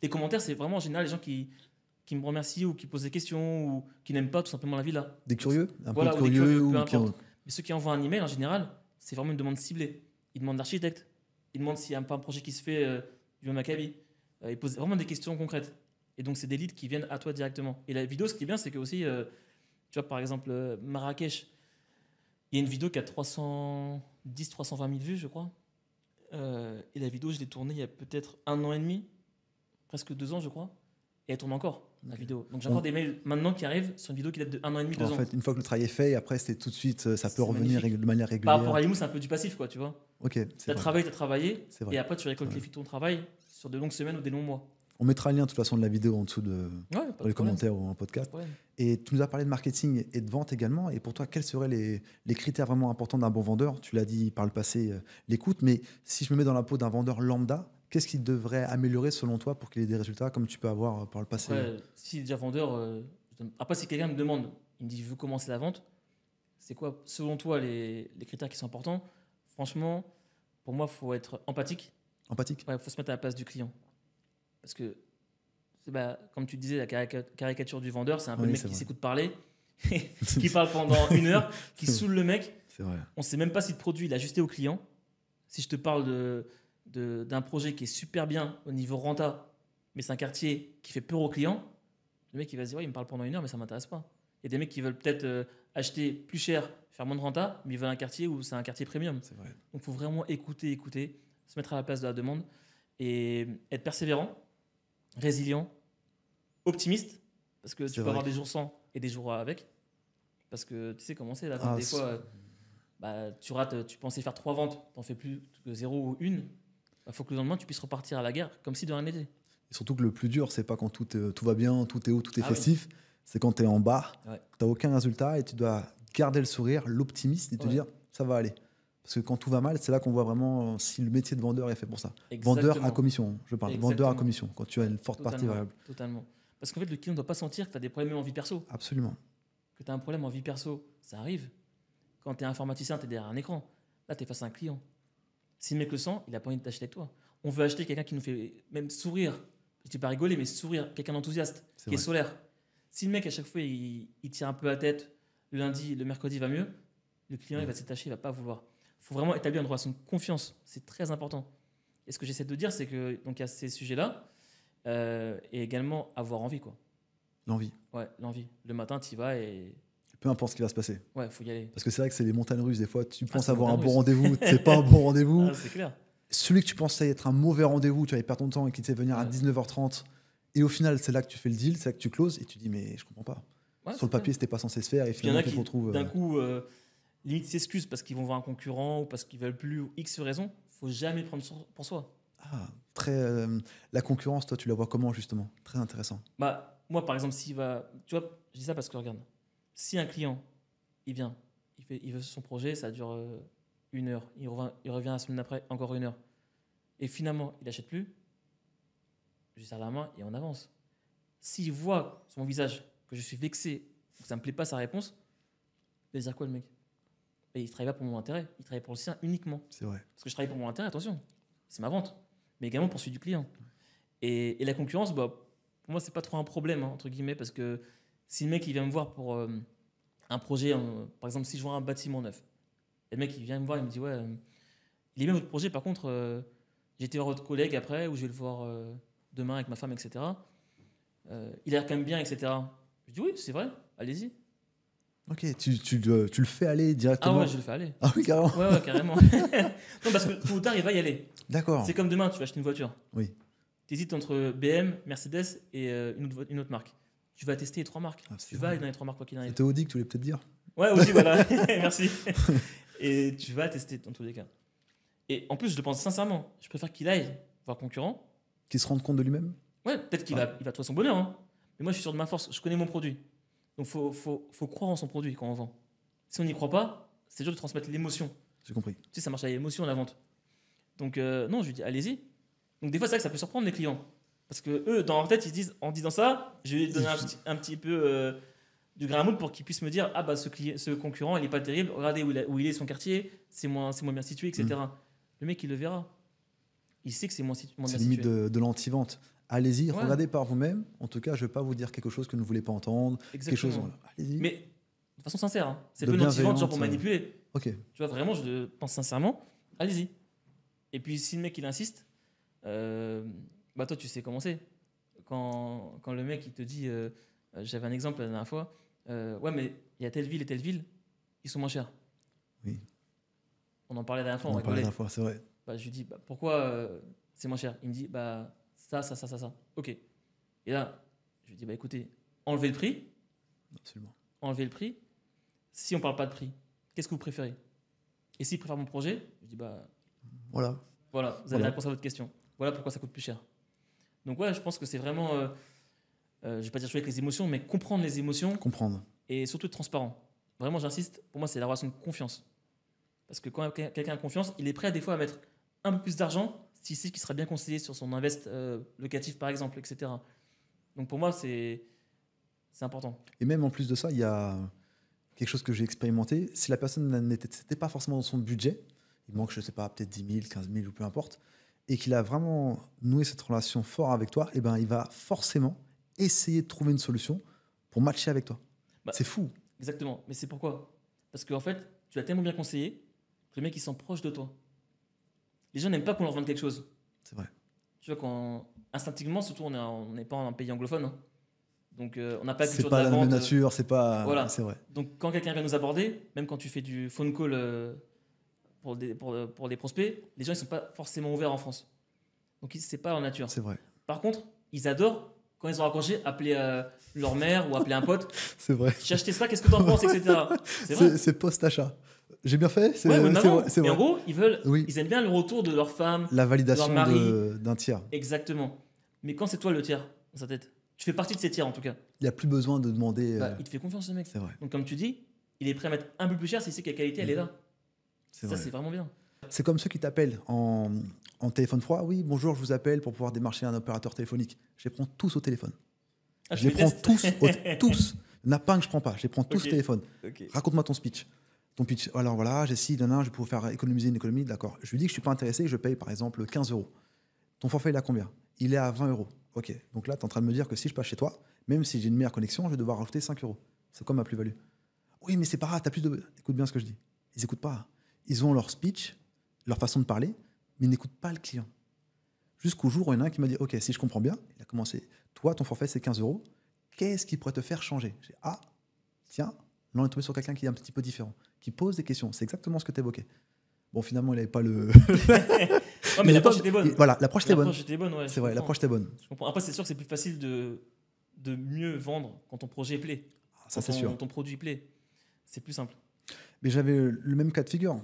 Les commentaires, c'est vraiment en général les gens qui me remercient ou qui posent des questions ou qui n'aiment pas tout simplement la villa. Des curieux, Voilà, peu curieux peu ou importe. Mais ceux qui envoient un email, en général, c'est vraiment une demande ciblée. Ils demandent l'architecte. Ils demandent s'il n'y a pas un projet qui se fait du Maccabi. Ils posent vraiment des questions concrètes. Et donc, c'est des leads qui viennent à toi directement. Et la vidéo, ce qui est bien, c'est que aussi, tu vois, par exemple, Marrakech, il y a une vidéo qui a 310-320 000 vues, je crois. Et la vidéo, je l'ai tournée il y a peut-être 1 an et demi, presque 2 ans, je crois. Et elle tourne encore, la vidéo. Donc, j'ai encore des mails maintenant qui arrivent sur une vidéo qui date de 1 an et demi, 2 ans. En fait, une fois que le travail est fait, après, c'est tout de suite, ça peut revenir de manière régulière. Par rapport à l'IMO, c'est un peu du passif, quoi, tu vois. Ok. Tu as travaillé, vrai. et après, tu récoltes les fruits de ton travail sur de longues semaines ou des longs mois. On mettra le lien de toute façon de la vidéo en dessous dans les commentaires ou en podcast. Et tu nous as parlé de marketing et de vente également. Et pour toi, quels seraient les critères vraiment importants d'un bon vendeur? Tu l'as dit par le passé, l'écoute. Mais si je me mets dans la peau d'un vendeur lambda, qu'est-ce qu'il devrait améliorer selon toi pour qu'il ait des résultats comme tu peux avoir par le passé? Après, si déjà vendeur, après si quelqu'un me demande, il me dit je veux commencer la vente, c'est quoi, selon toi, les critères qui sont importants? Franchement, pour moi, il faut être empathique. Empathique. Il faut se mettre à la place du client. Parce que, comme tu disais, la caricature du vendeur, c'est un peu le Oui, mec c'est qui vrai. s'écoute parler, qui parle pendant 1 heure, qui saoule le mec. C'est vrai. On ne sait même pas si le produit il est ajusté au client. Si je te parle d'un projet qui est super bien au niveau renta, mais c'est un quartier qui fait peur au client, le mec il va se dire ouais, il me parle pendant 1 heure, mais ça ne m'intéresse pas. Il y a des mecs qui veulent peut-être acheter plus cher, faire moins de renta, mais ils veulent un quartier où c'est un quartier premium. C'est vrai. Donc il faut vraiment écouter, se mettre à la place de la demande et être persévérant, résilient, optimiste, parce que tu C'est peux vrai. avoir des jours sans et des jours avec. Parce que tu sais comment c'est, la vente, Ah, des fois, tu rates, tu pensais faire 3 ventes, tu n'en fais plus que 0 ou 1. Il faut que le lendemain, tu puisses repartir à la guerre comme si de rien n'était. Et surtout que le plus dur, c'est pas quand tout va bien, tout est haut, tout est Ah oui. festif. C'est quand tu es en bas, Ouais. tu n'as aucun résultat et tu dois garder le sourire, l'optimisme et te Ouais. dire ça va aller. Parce que quand tout va mal, c'est là qu'on voit vraiment si le métier de vendeur est fait pour ça. Exactement. Vendeur à commission, je parle. Vendeur à Exactement. commission, quand tu as une forte partie variable. Totalement. Parce qu'en fait, le client ne doit pas sentir que tu as des problèmes en vie perso. Absolument. Que tu as un problème en vie perso, ça arrive. Quand tu es informaticien, tu es derrière un écran. Là, tu es face à un client. Si le mec le sent, il n'a pas envie d'acheter avec toi. On veut acheter quelqu'un qui nous fait même sourire. Je dis pas rigoler, mais sourire. Quelqu'un d'enthousiaste, qui est solaire. Si le mec, à chaque fois, il tire un peu la tête, le lundi, le mercredi va mieux, le client, il va se détacher, il ne va pas vouloir. Il faut vraiment établir une relation de confiance. C'est très important. Et ce que j'essaie de dire, c'est que donc il y a ces sujets-là et également avoir envie, quoi. L'envie. Ouais, l'envie. Le matin, tu y vas et Peu importe ce qui va se passer. ouais, faut y aller. Parce que c'est vrai que c'est les montagnes russes. Des fois, tu penses c'est avoir un bon montagne rendez-vous, c'est pas un bon rendez-vous. Ah, c'est clair. Celui que tu pensais être un mauvais rendez-vous, tu allais perdre ton temps et qui te fait venir à Ouais. 19h30. Et au final, c'est là que tu fais le deal, c'est là que tu closes et tu dis, mais je comprends pas. Ouais, Sur le papier, c'était pas censé se faire et Puis il y en finalement, a tu te qui, retrouves. d'un coup, limite s'excusent parce qu'ils vont voir un concurrent ou parce qu'ils veulent plus ou X raison. Faut jamais le prendre pour soi. La concurrence, toi, tu la vois comment justement? Très intéressant. Moi, par exemple, s'il va. Tu vois, je dis ça parce que regarde, si un client, il vient, il veut son projet, ça dure 1 heure, il revient la semaine après, encore 1 heure, et finalement, il n'achète plus, je lui serre la main et on avance. S'il voit sur mon visage que je suis vexé, que ça ne me plaît pas sa réponse, il va dire quoi le mec? Et il ne travaille pas pour mon intérêt, il travaille pour le sien uniquement. C'est vrai. Parce que je travaille pour mon intérêt, attention, c'est ma vente, mais également pour celui du client. Et la concurrence, pour moi, c'est pas trop un problème, hein, entre guillemets, parce que si le mec il vient me voir pour un projet, par exemple, si je vois un bâtiment neuf, et le mec il vient me voir, il me dit ouais, il est bien votre projet, par contre, j'ai été voir votre collègue après, ou je vais le voir demain avec ma femme, etc. Il a l'air quand même bien, etc. Je dis oui, c'est vrai, allez-y. Ok, tu le fais aller directement. Ah ouais, je le fais aller. Ah oui, carrément. Ouais, carrément. Non, parce que tôt ou tard, il va y aller. D'accord. C'est comme demain, tu vas acheter une voiture. Oui. Tu hésites entre BM, Mercedes et une autre marque. Tu vas tester les 3 marques. Ah, c'est Tu vrai. vas aller dans les 3 marques, quoi qu'il arrive. C'était Audi que tu voulais peut-être dire. Ouais, aussi, voilà. Merci. Et tu vas tester dans tous les cas. Et en plus, je le pense sincèrement. Je préfère qu'il aille voir concurrent. Qui se rendent compte de lui-même. Ouais, peut-être qu'il va trouver son bonheur. Hein. Mais moi, je suis sûr de ma force. Je connais mon produit. Donc, faut croire en son produit quand on vend. Si on n'y croit pas, c'est dur de transmettre l'émotion. J'ai compris. Tu sais, ça marche à l'émotion, la vente. Donc, non, je lui dis, allez-y. Donc, des fois, c'est vrai que ça peut surprendre les clients. Parce que eux, dans leur tête, ils se disent, en disant ça, je vais lui donner un petit peu du grain à moudre pour qu'ils puissent me dire, ah bah ce concurrent, il n'est pas terrible. Regardez où il est son quartier, c'est moins bien situé, etc. Le mec, il le verra. Il sait que c'est moins bien situé. C'est limite de l'anti-vente. Allez-y, Ouais. regardez par vous-même. En tout cas, je ne vais pas vous dire quelque chose que vous ne voulez pas entendre. Exactement. Quelque chose. Voilà. Allez-y. Mais de façon sincère, hein. C'est De pas une anti-vente, genre pour bienveillante, manipuler. Ok. Tu vois, vraiment, je le pense sincèrement, allez-y. Et puis, si le mec, il insiste, toi, tu sais comment c'est. Quand le mec, il te dit, j'avais un exemple la dernière fois, ouais, mais il y a telle ville et telle ville, ils sont moins chers. Oui. On en parlait la dernière fois, On on en parlait la rigolait. dernière fois, c'est vrai. Je lui dis, pourquoi c'est moins cher? Il me dit, ça. Ok. Et là, je lui dis, écoutez, enlevez le prix. Absolument. Enlevez le prix. Si on parle pas de prix, qu'est-ce que vous préférez? Et s'il préfère mon projet, je dis, Voilà. voilà, vous avez la réponse à votre question. Voilà pourquoi ça coûte plus cher. Donc ouais, je pense que c'est vraiment, je vais pas dire jouer avec les émotions, mais comprendre les émotions Comprendre. et surtout être transparent. Vraiment, j'insiste, pour moi, c'est la relation de confiance. Parce que quand quelqu'un a confiance, il est prêt des fois à mettre un peu plus d'argent s'il sait qu'il sera bien conseillé sur son invest locatif, par exemple, etc. Donc pour moi, c'est important. Et même en plus de ça, il y a quelque chose que j'ai expérimenté. Si la personne n'était pas forcément dans son budget, il manque, je sais pas, peut-être 10 000, 15 000 ou peu importe, et qu'il a vraiment noué cette relation fort avec toi, eh ben, il va forcément essayer de trouver une solution pour matcher avec toi. Bah, C'est fou. Exactement. Mais c'est pourquoi? Parce qu'en fait, tu as tellement bien conseillé que le mec, il sent proche de toi. Les gens n'aiment pas qu'on leur vende quelque chose. C'est vrai. Tu vois, instinctivement, surtout, on n'est pas en pays anglophone. Hein. Donc, on n'a pas la C'est culture pas de la la même vente. nature, c'est pas. Voilà. C'est vrai. Donc, quand quelqu'un vient nous aborder, même quand tu fais du phone call pour des prospects, les gens, ils ne sont pas forcément ouverts en France. Donc, c'est pas leur nature. C'est vrai. Par contre, ils adorent, quand ils ont raccroché, appeler leur mère ou appeler un pote. C'est vrai. J'ai acheté ça, qu'est-ce que tu en penses, etc. C'est vrai. C'est post-achat. J'ai bien fait. C'est Ouais, mais c'est maman. vrai. C'est Et en vrai. gros, Oui. ils aiment bien le retour de leur femme, La de validation leur mari. d'un tiers. Exactement. Mais quand c'est toi le tiers dans sa tête, tu fais partie de ces tiers en tout cas. Il n'y a plus besoin de demander. Il te fait confiance, ce mec. C'est vrai. Donc, comme tu dis, il est prêt à mettre un peu plus cher si c'est que la qualité, elle est là. C'est Ça, vrai. c'est vraiment bien. C'est comme ceux qui t'appellent en téléphone froid. Oui, bonjour, je vous appelle pour pouvoir démarcher un opérateur téléphonique. Je les prends tous au téléphone. Ah, Je tu les prends testes tous. Tous. Il n'y en a pas un que je prends pas. Je les prends tous Ok. au téléphone. Ok. Raconte-moi ton speech. Ton pitch. Alors voilà, j'ai ci, je vais pouvoir faire économiser une économie. D'accord. Je lui dis que je ne suis pas intéressé, je paye par exemple 15 euros. Ton forfait, il est à combien? Il est à 20 euros. Ok. Donc là, tu es en train de me dire que si je passe chez toi, même si j'ai une meilleure connexion, je vais devoir rajouter 5 euros. C'est quoi ma plus-value? Oui, mais c'est pas grave, tu as plus de. Écoute bien ce que je dis. Ils n'écoutent pas. Ils ont leur speech, leur façon de parler, mais ils n'écoutent pas le client. Jusqu'au jour où il y en a un qui m'a dit ok, si je comprends bien, il a commencé. Toi, ton forfait, c'est 15 euros. Qu'est-ce qui pourrait te faire changer? J'ai ah, tiens, là, on est tombé sur quelqu'un qui est un petit peu différent, qui pose des questions. C'est exactement ce que tu évoquais. Bon, finalement, il n'avait pas le. Ouais, mais l'approche était bonne. Voilà, l'approche était bonne. L'approche était bonne, ouais. C'est vrai, l'approche était bonne. Je comprends. Après, c'est sûr que c'est plus facile de mieux vendre quand ton projet plaît. Ça, Quand c'est sûr. ton produit plaît. C'est plus simple. Mais j'avais le même cas de figure.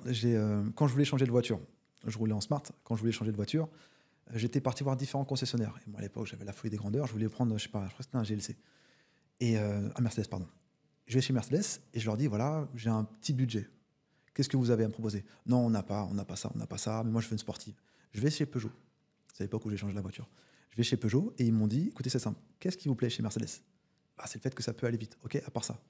Quand je voulais changer de voiture, je roulais en Smart. Quand je voulais changer de voiture, j'étais parti voir différents concessionnaires. Et moi, à l'époque, j'avais la folie des grandeurs. Je voulais prendre, je sais pas, je crois que c'était un GLC. Et un Mercedes, pardon. Je vais chez Mercedes et je leur dis voilà, j'ai un petit budget. Qu'est-ce que vous avez à me proposer? Non, on n'a pas ça, mais moi, je veux une sportive. Je vais chez Peugeot. C'est à l'époque où j'ai changé la voiture. Je vais chez Peugeot et ils m'ont dit écoutez, c'est simple. Qu'est-ce qui vous plaît chez Mercedes? C'est le fait que ça peut aller vite. Ok, à part ça.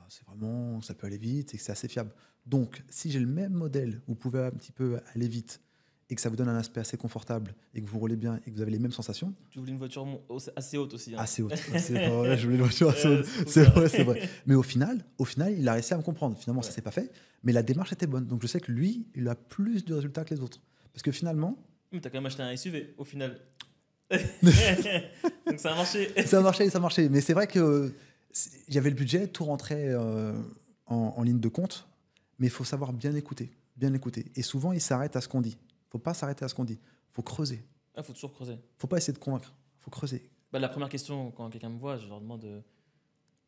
C'est vraiment, ça peut aller vite et que c'est assez fiable. Donc, si j'ai le même modèle, vous pouvez un petit peu aller vite et que ça vous donne un aspect assez confortable et que vous roulez bien et que vous avez les mêmes sensations. Tu voulais une voiture assez haute aussi. Hein. Assez haute. C'est pas vrai, je voulais une voiture assez haute. C'est vrai. Mais au final, il a réussi à me comprendre. Finalement, ça s'est pas fait, mais la démarche était bonne. Donc, je sais que lui, il a plus de résultats que les autres. Parce que finalement. Mais tu as quand même acheté un SUV au final. Donc, ça a marché. Ça a marché. Mais c'est vrai que il y avait le budget, tout rentrait en ligne de compte, mais il faut savoir bien écouter. Et souvent, il s'arrête à ce qu'on dit. Il ne faut pas s'arrêter à ce qu'on dit. Il faut creuser. Il faut toujours creuser. Il ne faut pas essayer de convaincre. Il faut creuser. La première question, quand quelqu'un me voit, je leur demande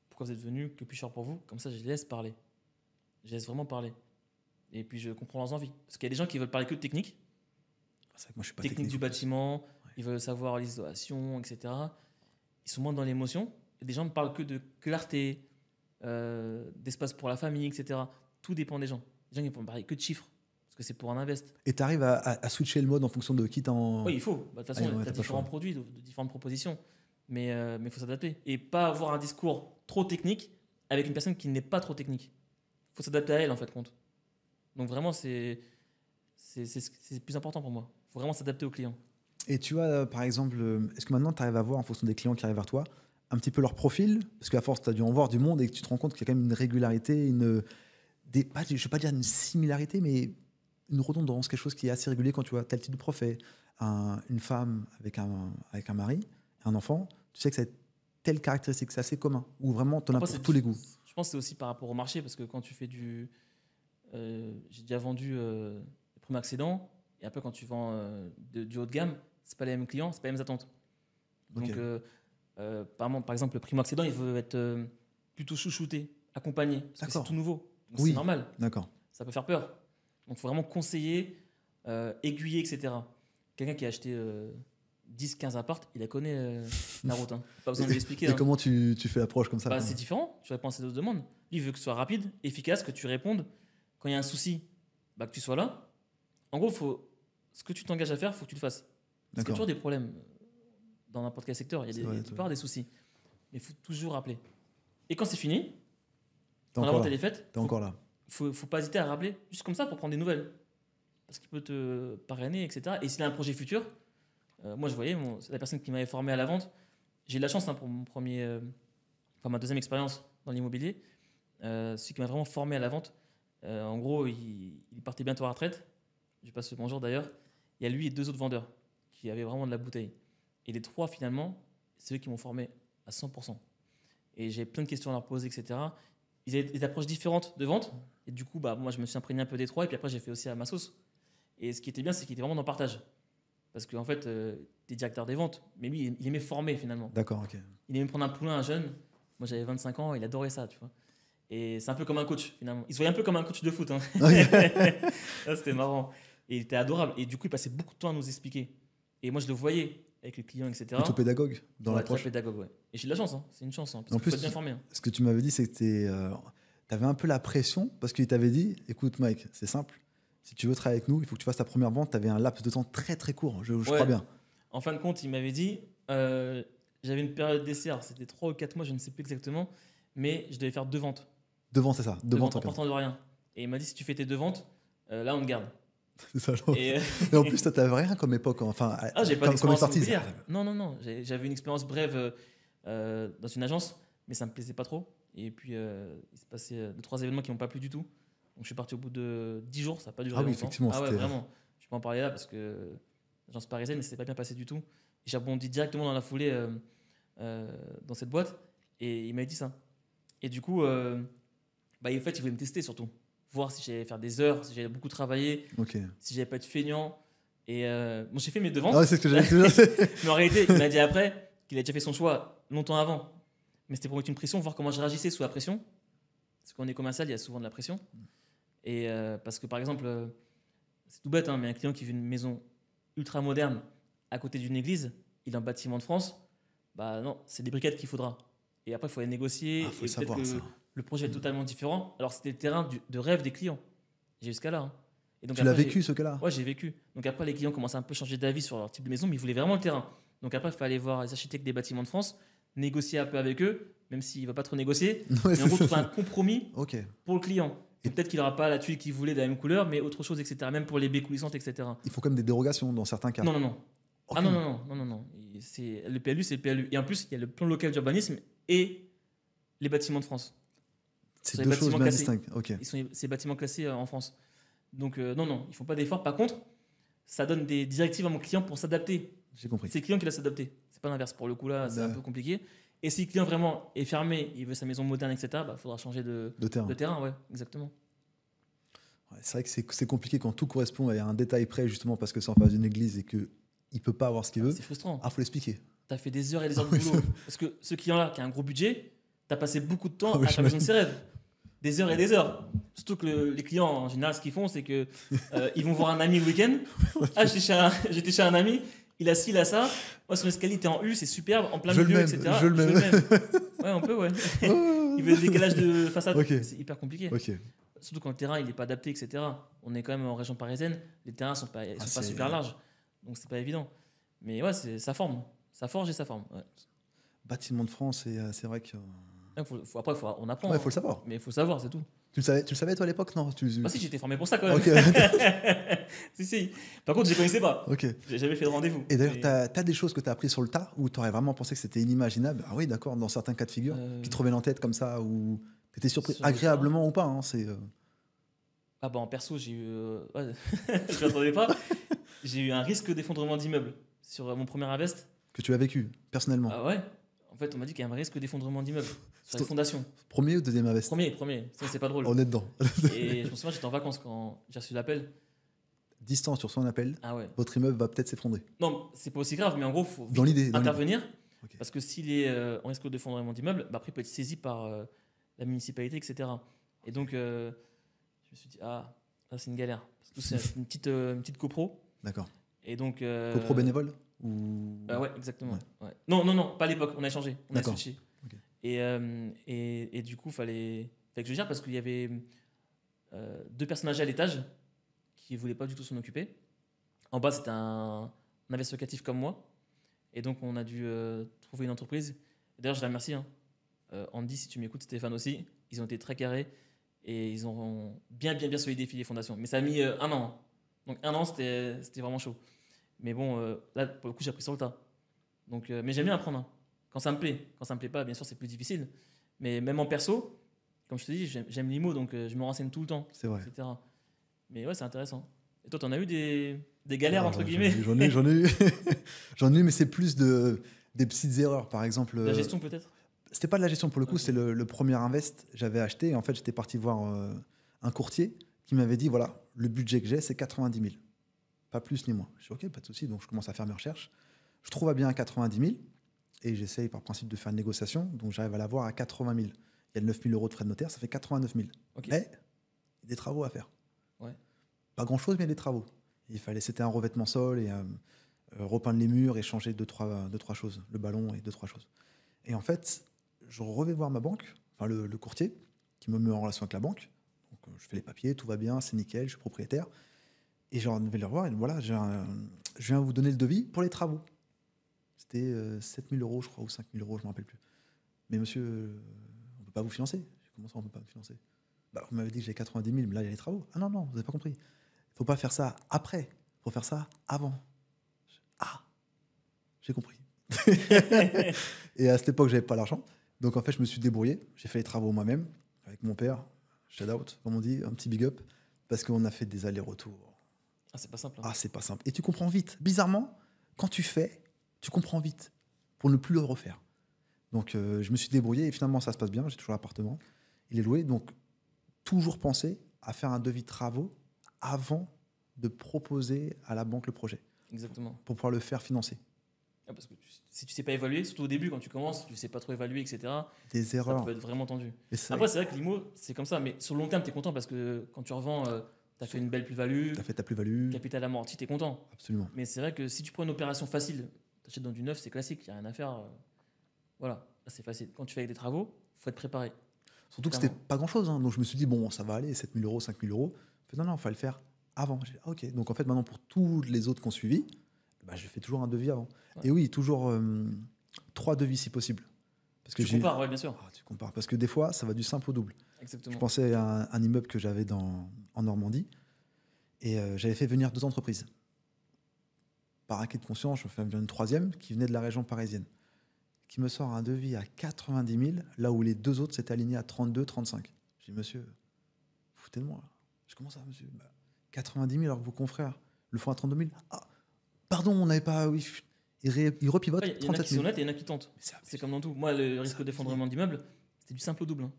pourquoi vous êtes venu, que puis-je faire pour vous? Comme ça, je les laisse parler. Je les laisse vraiment parler. Et puis, je comprends leurs envies. Parce qu'il y a des gens qui veulent parler que de technique. C'est vrai que moi, je suis pas technique du bâtiment, ouais. Ils veulent savoir l'isolation, etc. Ils sont moins dans l'émotion. Et des gens ne parlent que de clarté, d'espace pour la famille, etc. Tout dépend des gens. Les gens, ils vont parler que de chiffres. Parce que c'est pour un invest. Et tu arrives à switcher le mode en fonction de qui t'en. Oui, il faut. De toute façon, tu as différents produits, de différentes propositions. Mais il faut s'adapter. Et pas avoir un discours trop technique avec une personne qui n'est pas trop technique. Il faut s'adapter à elle, en fait, compte. Donc vraiment, c'est le plus important pour moi. Il faut vraiment s'adapter aux clients. Et tu vois, par exemple, est-ce que maintenant, tu arrives à voir, en fonction des clients qui arrivent vers toi, un petit peu leur profil? Parce qu'à force, tu as dû en voir du monde et que tu te rends compte qu'il y a quand même une régularité, je ne vais pas dire une similarité, mais une redondance, quelque chose qui est assez régulier quand tu vois tel type de prophète, une femme avec un mari, un enfant, tu sais que c'est telle caractéristique, c'est assez commun, ou vraiment tu en as pour tous les goûts. Je pense que c'est aussi par rapport au marché, parce que quand tu fais du... j'ai déjà vendu le premier accédant, et après quand tu vends du haut de gamme, c'est pas les mêmes clients, c'est pas les mêmes attentes. Donc, par exemple, le primo accédant, il veut être plutôt chouchouté, accompagné, parce que c'est tout nouveau. Donc c'est normal. D'accord. Ça peut faire peur. Donc, il faut vraiment conseiller, aiguiller, etc. Quelqu'un qui a acheté 10-15 appartes, il la connaît la route. Hein. Pas besoin de l'expliquer. Et comment tu fais l'approche comme ça? C'est différent. Tu réponds à ses autres demandes. Lui, il veut que ce soit rapide, efficace, que tu répondes. Quand il y a un souci, que tu sois là. En gros, ce que tu t'engages à faire, il faut que tu le fasses. Parce qu'il y a toujours des problèmes dans n'importe quel secteur. Il y a des soucis. Mais il faut toujours rappeler. Et quand c'est fini, Quand la vente elle est faite, T'es encore là. faut pas hésiter à rappeler, juste comme ça pour prendre des nouvelles. Parce qu'il peut te parrainer, etc. Et s'il a un projet futur, moi je voyais, la personne qui m'avait formé à la vente, j'ai eu de la chance pour ma deuxième expérience dans l'immobilier. Celui qui m'a vraiment formé à la vente, en gros, il partait bientôt à la retraite. Je passe le bonjour d'ailleurs. Il y a lui et 2 autres vendeurs qui avaient vraiment de la bouteille. Et les 3, finalement, c'est eux qui m'ont formé à 100%. Et j'ai plein de questions à leur poser, etc. Ils avaient des approches différentes de vente. Et du coup, moi, je me suis imprégné un peu des 3. Et puis après, j'ai fait aussi à ma sauce. Et ce qui était bien, c'est qu'il était vraiment dans le partage. Parce qu'en fait, t'es directeur des ventes. Mais lui, il aimait former finalement. D'accord, ok. Il aimait prendre un poulain, un jeune. Moi, j'avais 25 ans. Il adorait ça, tu vois. Et c'est un peu comme un coach, finalement. Il se voyait un peu comme un coach de foot. Hein. Ça, c'était marrant. Et il était adorable. Et du coup, il passait beaucoup de temps à nous expliquer. Et moi, je le voyais avec les clients, etc. Plutôt pédagogue dans Ouais, l'approche. très pédagogue, ouais. Et j'ai de la chance, hein. C'est une chance. Hein, parce En qu'il faut plus, être bien formé. Hein. ce que tu m'avais dit, c'est que tu avais un peu la pression parce qu'il t'avait dit, écoute Mike, c'est simple, si tu veux travailler avec nous, il faut que tu fasses ta première vente, tu avais un laps de temps très très court, je crois bien. En fin de compte, il m'avait dit, j'avais une période d'essai, c'était 3 ou 4 mois, je ne sais plus exactement, mais je devais faire 2 ventes. 2 ventes, c'est ça, 2 ventes en partant de rien. Et il m'a dit, si tu fais tes 2 ventes, là on te garde. C'est ça, et en plus, toi, tu n'avais rien comme époque, enfin, j'ai pas d'expérience immobilière. Non, j'avais une expérience brève dans une agence, mais ça me plaisait pas trop. Et puis, il se passait 2-3 événements qui m'ont pas plu du tout. Donc, je suis parti au bout de 10 jours, ça n'a pas duré longtemps. Effectivement. Ah ouais, vraiment. Je peux en parler là parce que l'agence parisienne, ne s'est pas bien passé du tout. Et j'ai rebondi directement dans la foulée dans cette boîte. Et il m'a dit ça. Et du coup, en fait, il voulait me tester surtout. Voir si j'allais faire des heures, si j'allais beaucoup travailler, si j'allais pas être feignant. Et j'ai fait mes 2 ventes. C'est ce que j'allais te dire. Mais en réalité, il m'a dit après qu'il a déjà fait son choix longtemps avant. Mais c'était pour mettre une pression, voir comment je réagissais sous la pression. Parce qu'on est commercial, il y a souvent de la pression. Et parce que par exemple, c'est tout bête, hein, mais un client qui veut une maison ultra moderne à côté d'une église, il a un bâtiment de France, non, c'est des briquettes qu'il faudra. Et après, il faut aller négocier. Faut et savoir peut-être ça. que le projet est totalement différent. Alors, c'était le terrain de rêve des clients. J'ai eu ce cas-là. Hein. Et donc, tu l'as vécu, ce cas-là? Ouais, j'ai vécu. Donc après, les clients commençaient un peu changer d'avis sur leur type de maison, mais ils voulaient vraiment le terrain. Donc après, il fallait voir les architectes des bâtiments de France, négocier un peu avec eux, même s'il ne va pas trop négocier. Ouais, et en gros, trouver un compromis Ok. pour le client. Et peut-être qu'il n'aura pas la tuile qu'il voulait de la même couleur, mais autre chose, etc. Même pour les baies coulissantes, etc. Il faut quand même des dérogations dans certains cas. Non. Ok. Ah non. Le PLU, c'est le PLU. Et en plus, il y a le plan local d'urbanisme et les bâtiments de France. C'est 2 choses bien distinctes. Ok. Ces bâtiments classés en France. Donc non, ils ne font pas d'efforts. Par contre, ça donne des directives à mon client pour s'adapter. J'ai compris. C'est le client qui doit s'adapter. C'est pas l'inverse. Pour le coup, là, c'est un peu compliqué. Et si le client vraiment est fermé, il veut sa maison moderne, etc., il faudra changer de terrain. Ouais, exactement. Ouais, c'est vrai que c'est compliqué quand tout correspond à un détail près, justement parce que c'est en face d'une église et qu'il ne peut pas avoir ce qu'il veut. C'est frustrant. Faut l'expliquer. Tu as fait des heures et des heures de boulot. Parce que ce client-là, qui a un gros budget, tu as passé beaucoup de temps à faire besoin de ses rêves. Des heures et des heures. Surtout que les clients, en général, ce qu'ils font, c'est qu'ils vont voir un ami le week-end. Ah, j'étais chez un ami, il a ci, il a ça. Moi, son escalier était en U, c'est superbe, en plein milieu, etc. Je le même. Ouais, on peut, ouais. Il veut le décalage de façade. Okay. C'est hyper compliqué. Okay. Surtout quand le terrain il n'est pas adapté, etc. On est quand même en région parisienne, les terrains sont pas super larges. Donc, c'est pas évident. Mais ouais, ça forme. Ça forge et ça forme. Ouais. Bâtiment de France, c'est vrai que... Après, on apprend. Ouais, il faut le savoir. Mais il faut le savoir, c'est tout. Tu le savais toi à l'époque? Non. Si, j'étais formé pour ça quand même. Okay. si. Par contre, je ne connaissais pas. Okay. J'ai jamais fait de rendez-vous. Et d'ailleurs, tu as des choses que tu as apprises sur le tas où tu aurais vraiment pensé que c'était inimaginable? Ah oui, d'accord, dans certains cas de figure, qui te reviennent en tête comme ça, où tu étais surpris, agréablement ou pas. Hein, en perso, j'ai eu. Je ne m'attendais pas. J'ai eu un risque d'effondrement d'immeuble sur mon premier invest. Que tu as vécu, personnellement? Ah ouais. En fait, on m'a dit qu'il y a un risque d'effondrement d'immeuble sur les fondations. Premier ou deuxième invest? Premier. Ça, c'est pas drôle. On est dedans. Et je me souviens, j'étais en vacances quand j'ai reçu l'appel. Distance sur son appel, ouais. Votre immeuble va peut-être s'effondrer. Non, c'est pas aussi grave, mais en gros, il faut intervenir. Okay. Parce que s'il est en risque d'effondrement d'immeuble, après, il peut être saisi par la municipalité, etc. Et donc, je me suis dit, là, c'est une galère. Parce que c'est une petite copro. D'accord. Et donc, copro bénévole ou... ouais, exactement. Ouais. Non, pas à l'époque, on a échangé, on a switché. Okay. Et du coup, fallait que je gère parce qu'il y avait 2 personnes âgées à l'étage qui ne voulaient pas du tout s'en occuper. En bas, c'était un investisseur locatif comme moi. Et donc, on a dû trouver une entreprise. D'ailleurs, je la remercie. Hein. Andy, si tu m'écoutes, Stéphane aussi, ils ont été très carrés et ils ont bien solidifié les fondations. Mais ça a mis 1 an. Hein. Donc 1 an, c'était vraiment chaud. Mais bon, là, pour le coup, j'ai appris sur le tas. Donc, mais j'aime bien apprendre. Hein. Quand ça me plaît. Quand ça me plaît pas, bien sûr, c'est plus difficile. Mais même en perso, comme je te dis, j'aime l'IMO, donc je me renseigne tout le temps, C'est vrai. etc. Mais ouais, c'est intéressant. Et toi, t'en as eu des galères, entre guillemets? J'en ai eu. J'en ai eu, mais c'est plus des petites erreurs. Par exemple, La gestion, peut-être? c'était pas de la gestion pour le coup, Ok. c'est le premier invest. J'avais acheté et en fait, j'étais parti voir un courtier qui m'avait dit voilà, le budget que j'ai, c'est 90 000. Pas plus ni moins. Je dis ok, pas de souci. Donc, je commence à faire mes recherches. Je trouve à bien à 90 000 et j'essaye par principe de faire une négociation. Donc, j'arrive à l'avoir à 80 000. Il y a 9 000 euros de frais de notaire, ça fait 89 000. Ok. Mais il y a des travaux à faire. Ouais. Pas grand-chose, mais il y a des travaux. C'était un revêtement sol et repeindre les murs et changer deux, trois choses. Le ballon et 2-3 choses. Et en fait, je revais voir ma banque, enfin le courtier, qui me met en relation avec la banque. Donc, je fais les papiers, tout va bien, c'est nickel, je suis propriétaire. Et je vais le revoir et voilà, je viens vous donner le devis pour les travaux. C'était 7 000 euros, je crois, ou 5 000 euros, je ne me rappelle plus. Mais monsieur, on ne peut pas vous financer. Comment ça, on ne peut pas vous financer? Bah, vous m'avez dit que j'ai 90 000, mais là, il y a les travaux. Ah non, non, vous n'avez pas compris. Il ne faut pas faire ça après, il faut faire ça avant. Ah, j'ai compris. Et à cette époque, je n'avais pas l'argent. Donc, en fait, je me suis débrouillé. J'ai fait les travaux moi-même, avec mon père. Shout out, comme on dit, un petit big up. Parce qu'on a fait des allers-retours. Ah, c'est pas simple. Hein. Ah, c'est pas simple. Et tu comprends vite. Bizarrement, quand tu fais, tu comprends vite pour ne plus le refaire. Donc, je me suis débrouillé et finalement, ça se passe bien. J'ai toujours l'appartement. Il est loué. Donc, toujours penser à faire un devis de travaux avant de proposer à la banque le projet. Exactement. Pour pouvoir le faire financer. Ah, parce que si tu sais pas évaluer, surtout au début, quand tu commences, tu sais pas trop évaluer, etc., Des ça erreurs. peut être vraiment tendu. Et ça, Après, c'est vrai que l'IMO, c'est comme ça, mais sur le long terme, tu es content parce que quand tu revends, tu as fait une belle plus-value, tu as fait ta plus-value. capital amorti, tu es content. Absolument. Mais c'est vrai que si tu prends une opération facile, tu achètes dans du neuf, c'est classique, il n'y a rien à faire. Voilà, là, c'est facile. Quand tu fais avec des travaux, il faut être préparé. Surtout que c'était pas grand-chose. Hein. Donc, je me suis dit, bon, ça va aller, 7 000 euros, 5 000 euros. Non, non, il fallait le faire avant. J'ai dit, ah, ok. Donc, en fait, maintenant, pour tous les autres qui ont suivi, bah, je fais toujours un devis avant. Ouais. Et oui, toujours 3 devis si possible. Parce que Tu compares, ouais, bien sûr. Ah, tu compares. Parce que des fois, ça va du simple au double. Exactement. Je pensais à un immeuble que j'avais en Normandie et j'avais fait venir 2 entreprises. Par acquis de conscience, je fais venir une 3e qui venait de la région parisienne, qui me sort un devis à 90 000, là où les 2 autres s'étaient alignés à 32, 35. Je dis, monsieur, vous foutez de moi. Là. Je commence à, monsieur, 90 000 alors que vos confrères le font à 32 000. Ah, pardon, on n'avait pas. Oui. Il repivote. Il y en a qui sont honnêtes et il y en a qui tentent. C'est comme dans tout. Moi, le risque d'effondrement d'immeuble, c'était du simple au double. Hein.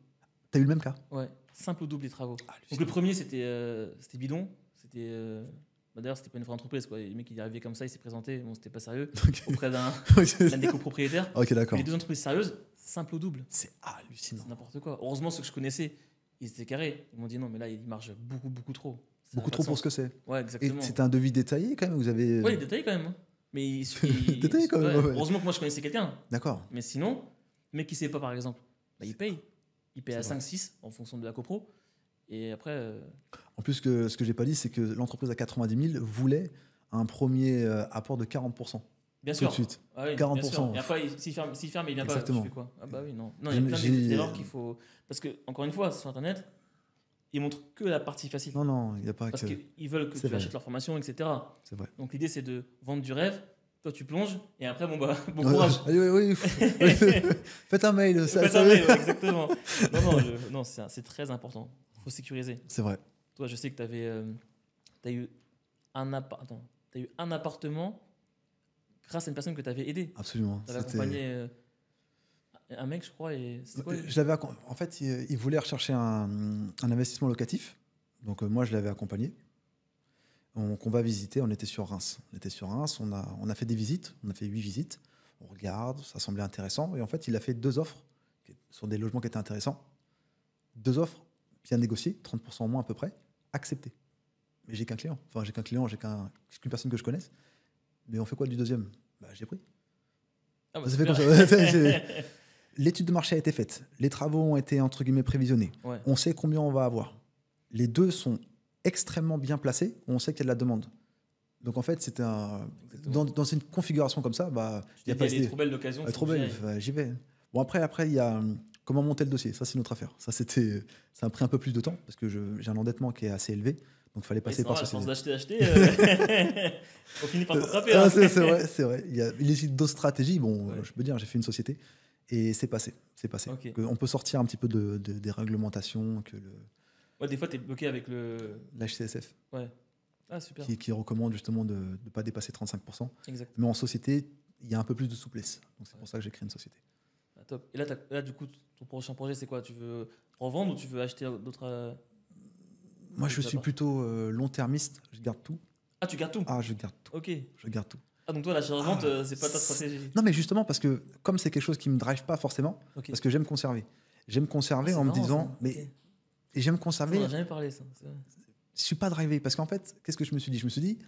T'as eu le même cas? Ouais, simple au double les travaux. Donc le premier, c'était bidon. D'ailleurs, c'était pas une vraie entreprise. Quoi. Le mec, il est arrivé comme ça, il s'est présenté. Bon, c'était pas sérieux. Okay. Auprès d'un des copropriétaires. Ok, d'accord. Les 2 entreprises sérieuses, simple au double. C'est hallucinant. C'est n'importe quoi. Heureusement, ceux que je connaissais, ils étaient carrés. Ils m'ont dit non, mais là, il marche beaucoup trop. Beaucoup trop pour ce que c'est. Ouais, exactement. Et c'était un devis détaillé quand même? Vous avez... Ouais, il est détaillé quand même. Hein. Mais détaillé quand même. Ouais. Ouais. Heureusement que moi, je connaissais quelqu'un. D'accord. Mais sinon, le mec qui sait pas, par exemple, bah, il paye. Il paye à 5-6 en fonction de la copro. Et après. En plus, ce que j'ai pas dit, c'est que l'entreprise à 90 000 voulait un premier apport de 40%. Bien sûr. Tout de suite. Ah oui, 40%. bien sûr. Et après, s'il ferme, il vient pas. Exactement. Tu fais quoi? Ah bah oui, non. Non, il y a plein d'erreurs qu'il faut. Parce que, encore une fois, sur Internet, ils montrent que la partie facile. Non, non, il n'y a pas Parce que... qu'ils veulent que tu achètes leur formation, etc. C'est vrai. Donc l'idée, c'est de vendre du rêve. Toi, tu plonges. Et après, bon courage. Oui. Faites un mail. Faites un mail, exactement. Non, c'est très important. Il faut sécuriser. C'est vrai. Toi, je sais que tu as eu un appartement grâce à une personne que tu avais aidé. Absolument. Tu avais accompagné un mec, je crois. Et quoi, en fait, il voulait rechercher un investissement locatif. Donc, moi, je l'avais accompagné. On va visiter. On était sur Reims. On a fait des visites. On a fait 8 visites. On regarde. Ça semblait intéressant. Et en fait, il a fait 2 offres sur des logements qui étaient intéressants. 2 offres bien négociées, 30% en moins à peu près, acceptées. Mais j'ai qu'un client. Enfin, j'ai qu'une personne que je connaisse. Mais on fait quoi du deuxième? J'ai pris. Ah bah ça fait comme ça. L'étude de marché a été faite. Les travaux ont été, entre guillemets, prévisionnés. Ouais. On sait combien on va avoir. Les 2 sont extrêmement bien placés. On sait qu'il y a de la demande. Donc, en fait, c'était dans une configuration comme ça, il n'y a pas trop belle l'occasion. trop belle, j'y vais. Bon, après, il y a Comment monter le dossier? Ça, c'est notre affaire. Ça a pris un peu plus de temps parce que j'ai un endettement qui est assez élevé. Donc, il fallait Oui, passer c'est par normal, à force société. d'acheter, on finit par t'attraper. Hein. C'est vrai, c'est vrai. Il existe d'autres stratégies. Bon, Ouais. je peux dire, j'ai fait une société et c'est passé. C'est passé. Ok. On peut sortir un petit peu des réglementations que Ouais, des fois, tu es bloqué avec le. l'HCSF Ouais. Ah, super. qui recommande justement de ne pas dépasser 35%. Exact. Mais en société, il y a un peu plus de souplesse. Donc, c'est pour ça que j'ai créé une société. Ah, top. Et là, du coup, ton prochain projet, c'est quoi? Tu veux revendre ou tu veux acheter d'autres. Moi, je d'autres suis apparts plutôt long-termiste. Je garde tout. Ah, tu gardes tout? Ah, je garde tout. Ok. Je garde tout. Ah, donc toi, l'achat-revente, Ah, c'est pas ta stratégie? Non, mais justement, parce que comme c'est quelque chose qui me drive pas forcément, Ok. parce que j'aime conserver. J'aime Ah, conserver c'est en me marrant, disant, ça. mais Ok. et j'aime Ça, on conserver, n'a jamais parlé, ça. C'est vrai. je suis pas drivé. Parce qu'en fait, qu'est-ce que je me suis dit? Je me suis dit,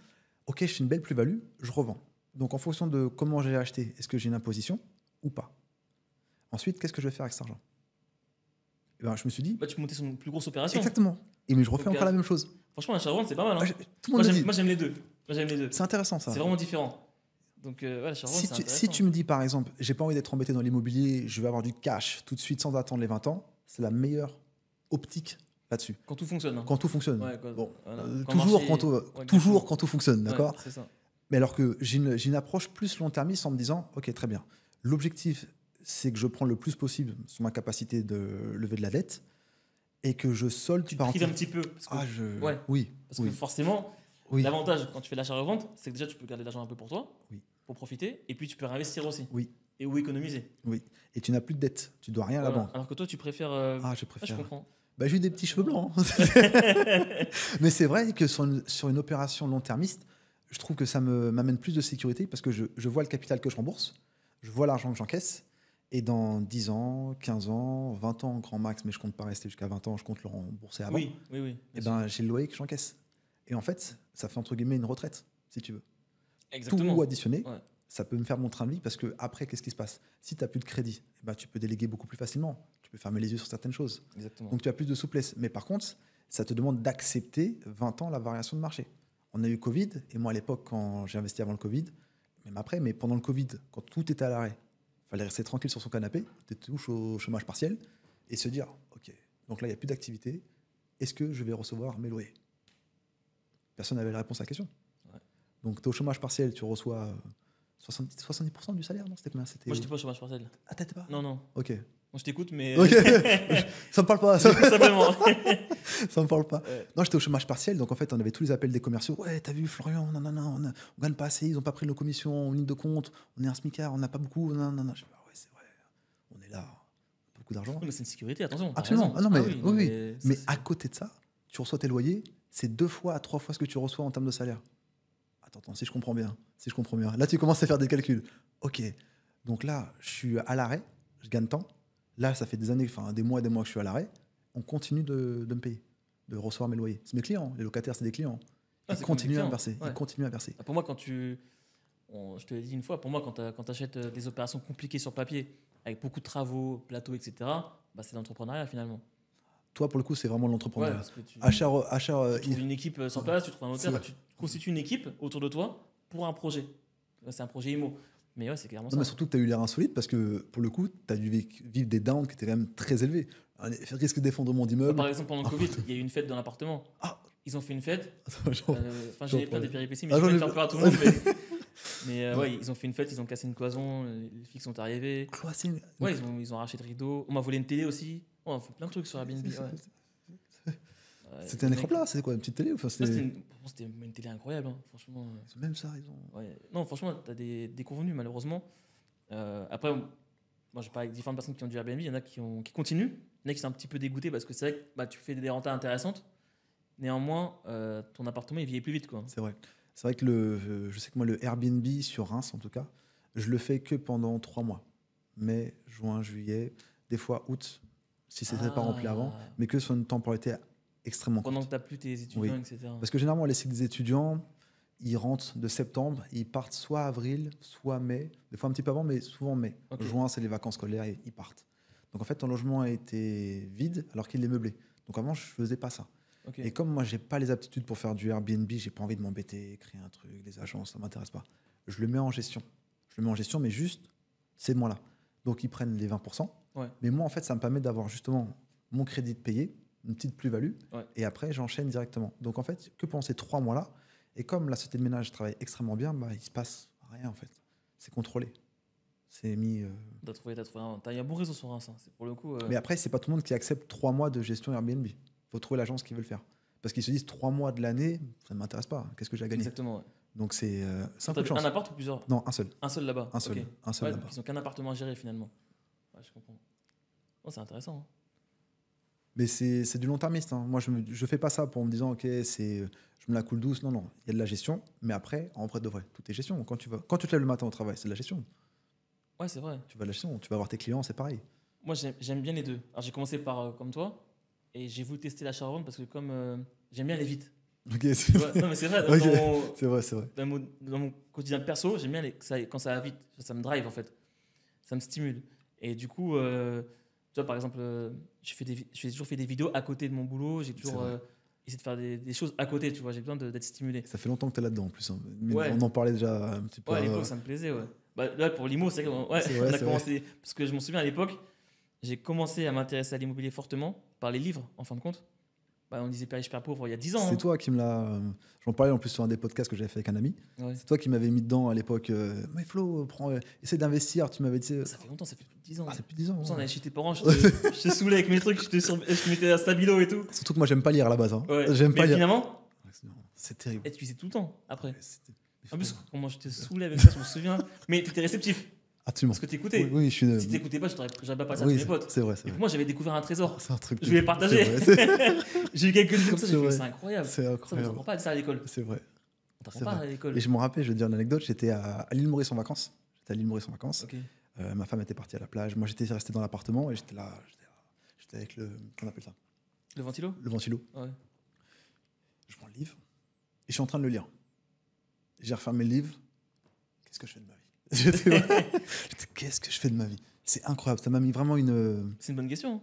ok, je fais une belle plus-value, je revends. Donc en fonction de comment j'ai acheté, est-ce que j'ai une imposition ou pas? Ensuite, qu'est-ce que je vais faire avec cet argent? Eh ben, je me suis dit, Bah, tu peux monter sur une plus grosse opération. exactement. Et mais je refais Donc, encore la même chose. Franchement, l'achat-revente, c'est pas mal. Hein. Ah, tout le monde me dit, Moi, j'aime les deux. Moi, j'aime les deux. c'est intéressant ça. C'est vraiment différent. Donc, ouais, l'achat-revente, c'est Si intéressant. tu me dis par exemple, j'ai pas envie d'être embêté dans l'immobilier, je vais avoir du cash tout de suite sans attendre les 20 ans, c'est la meilleure optique là-dessus. Quand tout fonctionne. Hein. Quand tout fonctionne. Ouais, Bon, voilà. Quand toujours, le quand marché- tout, ouais, toujours exactement. quand tout fonctionne, d'accord? Ouais, c'est ça. Mais alors que j'ai une approche plus long-termiste en me disant, ok, très bien. L'objectif, c'est que je prends le plus possible sur ma capacité de lever de la dette et que je solde Tu te par prives un petit peu. Parce que, Ouais, oui, parce que oui, forcément, oui, l'avantage quand tu fais l'achat-revente, c'est que déjà, tu peux garder l'argent un peu pour toi, Oui. pour profiter, et puis tu peux réinvestir aussi. oui, Et ou économiser. oui. Et tu n'as plus de dette, tu dois rien à la Voilà. banque. Alors que toi, tu préfères. Ah, je je préfère. comprends. Bah, j'ai eu des petits cheveux blancs. Hein. Mais c'est vrai que sur une opération long-termiste, je trouve que ça m'amène plus de sécurité parce que je vois le capital que je rembourse, je vois l'argent que j'encaisse, et dans 10 ans, 15 ans, 20 ans grand max, mais je compte pas rester jusqu'à 20 ans, je compte le rembourser avant, Oui, oui, oui. et bien sûr. ben, j'ai le loyer que j'encaisse. Et en fait, ça fait entre guillemets une retraite, si tu veux. Exactement. Tout additionné, Ouais. ça peut me faire mon train de vie parce que après, qu'est-ce qui se passe? Si tu n'as plus de crédit, eh ben, tu peux déléguer beaucoup plus facilement, tu peux fermer les yeux sur certaines choses. Exactement. Donc tu as plus de souplesse. Mais par contre, ça te demande d'accepter 20 ans la variation de marché. On a eu Covid, et moi à l'époque, quand j'ai investi avant le Covid, même après, mais pendant le Covid, quand tout était à l'arrêt, il fallait rester tranquille sur son canapé, tu touches au chômage partiel, et se dire, ok, donc là il n'y a plus d'activité, est-ce que je vais recevoir mes loyers? Personne n'avait la réponse à la question. Ouais. Donc tu es au chômage partiel, tu reçois 70% du salaire, non? C'était combien? Moi, j'étais pas au chômage partiel. Ah, t'étais pas? Non, non. Ok. Moi, je t'écoute, mais. Ok. Ça me parle pas. Ça, Simplement. ça me parle pas. Ouais. Non, j'étais au chômage partiel, donc en fait, on avait tous les appels des commerciaux. Ouais, t'as vu, Florian, non, on gagne pas assez, ils ont pas pris nos commissions en ligne de compte, on est un smicard, on n'a pas beaucoup, non. Je fais, ah ouais, c'est vrai, on est là, on a beaucoup d'argent. Oui, mais c'est une sécurité, attention. t'as Absolument. raison. Ah non, mais, oui, oui. Mais ça, à côté de ça, tu reçois tes loyers, c'est 2 fois à 3 fois ce que tu reçois en termes de salaire. Attends, si je comprends bien. Là, tu commences à faire des calculs. Ok, donc là, je suis à l'arrêt, je gagne tant. Là, ça fait des années, enfin des mois et des mois que je suis à l'arrêt. On continue de me payer, de recevoir mes loyers. C'est mes clients, les locataires, c'est des clients. Ah, Ils c'est comme des continuent à clients. me verser. Ouais. Ils continuent à verser. Pour moi, je te l'ai dit une fois, pour moi, quand tu achètes des opérations compliquées sur papier, avec beaucoup de travaux, plateaux, etc., bah, c'est l'entrepreneuriat finalement. Toi, pour le coup, c'est vraiment Ouais, l'entrepreneuriat. parce que tu Achat, trouves une équipe sur place, tu trouves un C'est notaire, vrai. tu constitues une équipe autour de toi pour un projet. C'est un projet IMO. Mais ouais, c'est clairement Non, ça. mais surtout que tu as eu l'air insolite parce que pour le coup, tu as dû vivre des downs qui étaient quand même très élevés. Un risque d'effondrement d'immeuble. Par exemple, pendant le Covid, il y a eu une fête dans l'appartement. Ah. Ils ont fait une fête. Attends, genre, Enfin, j'ai plein de j'en- péripéties, mais Ah, je vais j'en ai- pas faire peur à tout le monde. Mais ouais, ils ont fait une fête, ils ont cassé une cloison, les flics sont arrivés. Cloissé. Ouais, ils ont arraché le rideau. On m'a volé une télé aussi. Ouais, on fait plein de trucs sur Airbnb. Ouais. C'était un écran plat, c'était quoi? Une petite télé? Enfin, c'était C'était une télé incroyable, hein, franchement. même ça, ils ont. Ouais. Non, franchement, t'as des déconvenus, malheureusement. Après, moi, je parle avec différentes personnes qui ont du Airbnb. Il y en a qui continuent. Il y en a qui sont un petit peu dégoûtés parce que c'est vrai que bah, tu fais des rentas intéressantes. Néanmoins, ton appartement, il vieillit plus vite, quoi. C'est vrai. C'est vrai que je sais que moi, le Airbnb sur Reims, en tout cas, je le fais que pendant 3 mois. Mai, juin, juillet, des fois août, si c'était pas rempli avant, mais que sur une temporalité extrêmement Pendant courte. que tu n'as plus tes étudiants, Oui. etc. Parce que généralement, les cycles des étudiants, ils rentrent de septembre, ils partent soit avril, soit mai, des fois un petit peu avant, mais souvent mai. Ok. Juin, c'est les vacances scolaires et ils partent. Donc en fait, ton logement a été vide alors qu'il est meublé. Donc avant, je faisais pas ça. Ok. Et comme moi, j'ai pas les aptitudes pour faire du Airbnb, j'ai pas envie de m'embêter, créer un truc, les agences, ça m'intéresse pas. Je le mets en gestion. Je le mets en gestion, mais juste ces mois-là. Donc, ils prennent les 20%. Ouais. Mais moi, en fait, ça me permet d'avoir justement mon crédit de payé, une petite plus-value. Ouais. Et après, j'enchaîne directement. Donc, en fait, que pendant ces 3 mois-là, et comme la société de ménage travaille extrêmement bien, bah, il se passe rien, en fait. C'est contrôlé. C'est mis. T'as trouvé il y a un bon réseau sur Reims. Hein. C'est pour le coup. Mais après, c'est pas tout le monde qui accepte 3 mois de gestion Airbnb. Il faut trouver l'agence qui veut le faire. Parce qu'ils se disent 3 mois de l'année, ça ne m'intéresse pas. Qu'est-ce que j'ai à gagner? Exactement. Ouais. Donc, c'est un T'as peu de chance. un appart ou plusieurs? Non, un seul. Un seul là-bas. Un seul. Ok. Un seul Ouais, là-bas. donc ils ont qu'un appartement à gérer finalement. Ouais, je comprends. Oh, c'est intéressant. Hein. Mais c'est du long-termiste. Hein. Moi, je ne fais pas ça pour me disant, OK, je me la coule douce. Non, non. Il y a de la gestion. Mais après, en vrai de vrai, tout est gestion. Quand tu te lèves le matin au travail, c'est de la gestion. Ouais, c'est vrai. Tu vas de la gestion. Tu vas voir tes clients, c'est pareil. Moi, j'aime bien les deux. Alors, j'ai commencé par comme toi. Et j'ai voulu tester l'achat-revente parce que comme j'aime bien aller vite. OK, Tu vois, non, mais c'est vrai. Ok. Dans, c'est vrai, c'est vrai. dans mon quotidien perso, j'aime bien quand ça va vite. Ça me drive en fait. Ça me stimule. Et du coup, tu vois, par exemple, j'ai toujours fait des vidéos à côté de mon boulot. J'ai toujours essayé de faire des choses à côté. Tu vois, j'ai besoin d'être stimulé. Ça fait longtemps que tu es là-dedans en plus. Hein. Ouais. On en parlait déjà un petit peu. Ouais, à l'époque, ça me plaisait. Ouais. Bah, là, pour l'IMO, c'est vrai, C'est vrai, on a c'est commencé. Parce que je m'en souviens à l'époque, j'ai commencé à m'intéresser à l'immobilier fortement par les livres, en fin de compte. Bah, on disait Père riche, Père pauvre il y a 10 ans. C'est Hein. toi qui me l'as. J'en parlais en plus sur un des podcasts que j'avais fait avec un ami. Ouais. C'est toi qui m'avais mis dedans à l'époque. Mais Flo, essaie d'investir. Tu m'avais dit. Ça fait longtemps, ça fait plus de 10 ans. Ah, c'est plus de 10 ans. On Ouais. allait chez tes parents, je te saoulais avec mes trucs, je mettais à Stabilo et tout. Surtout que moi, j'aime pas lire à la base. Hein. Ouais. J'aime Mais pas lire. finalement, C'est terrible. tu faisais tout le temps après. Mais En plus, faut- comment je te saoulais avec ça, je me souviens. Mais tu étais réceptif. Absolument. Parce que t'écoutais. Oui, je suis. Si t'écoutais pas, j'aurais pas passé à Oui, tous mes potes. c'est vrai. Et puis moi, j'avais découvert un trésor. C'est un truc. Je voulais partager. J'ai eu quelques livres comme ça, C'est j'ai fait, vrai. c'est incroyable. C'est Ça, on incroyable. t'apprend pas ça à l'école. C'est vrai. On t'apprend C'est pas vrai. à l'école. Et je me rappelle, je vais te dire une anecdote. J'étais à l'île Maurice en vacances. J'étais à l'île Maurice en vacances. Ok. Ma femme était partie à la plage. Moi, j'étais resté dans l'appartement et j'étais là. J'étais avec le. Qu'on appelle ça? Le ventilo. Le ventilo. Ouais. Je prends le livre et je suis en train de le lire. J'ai refermé le livre. Qu'est-ce que je fais de ma vie? J'étais, qu'est-ce que je fais de ma vie? C'est incroyable. Ça m'a mis vraiment une. C'est une bonne question. Hein.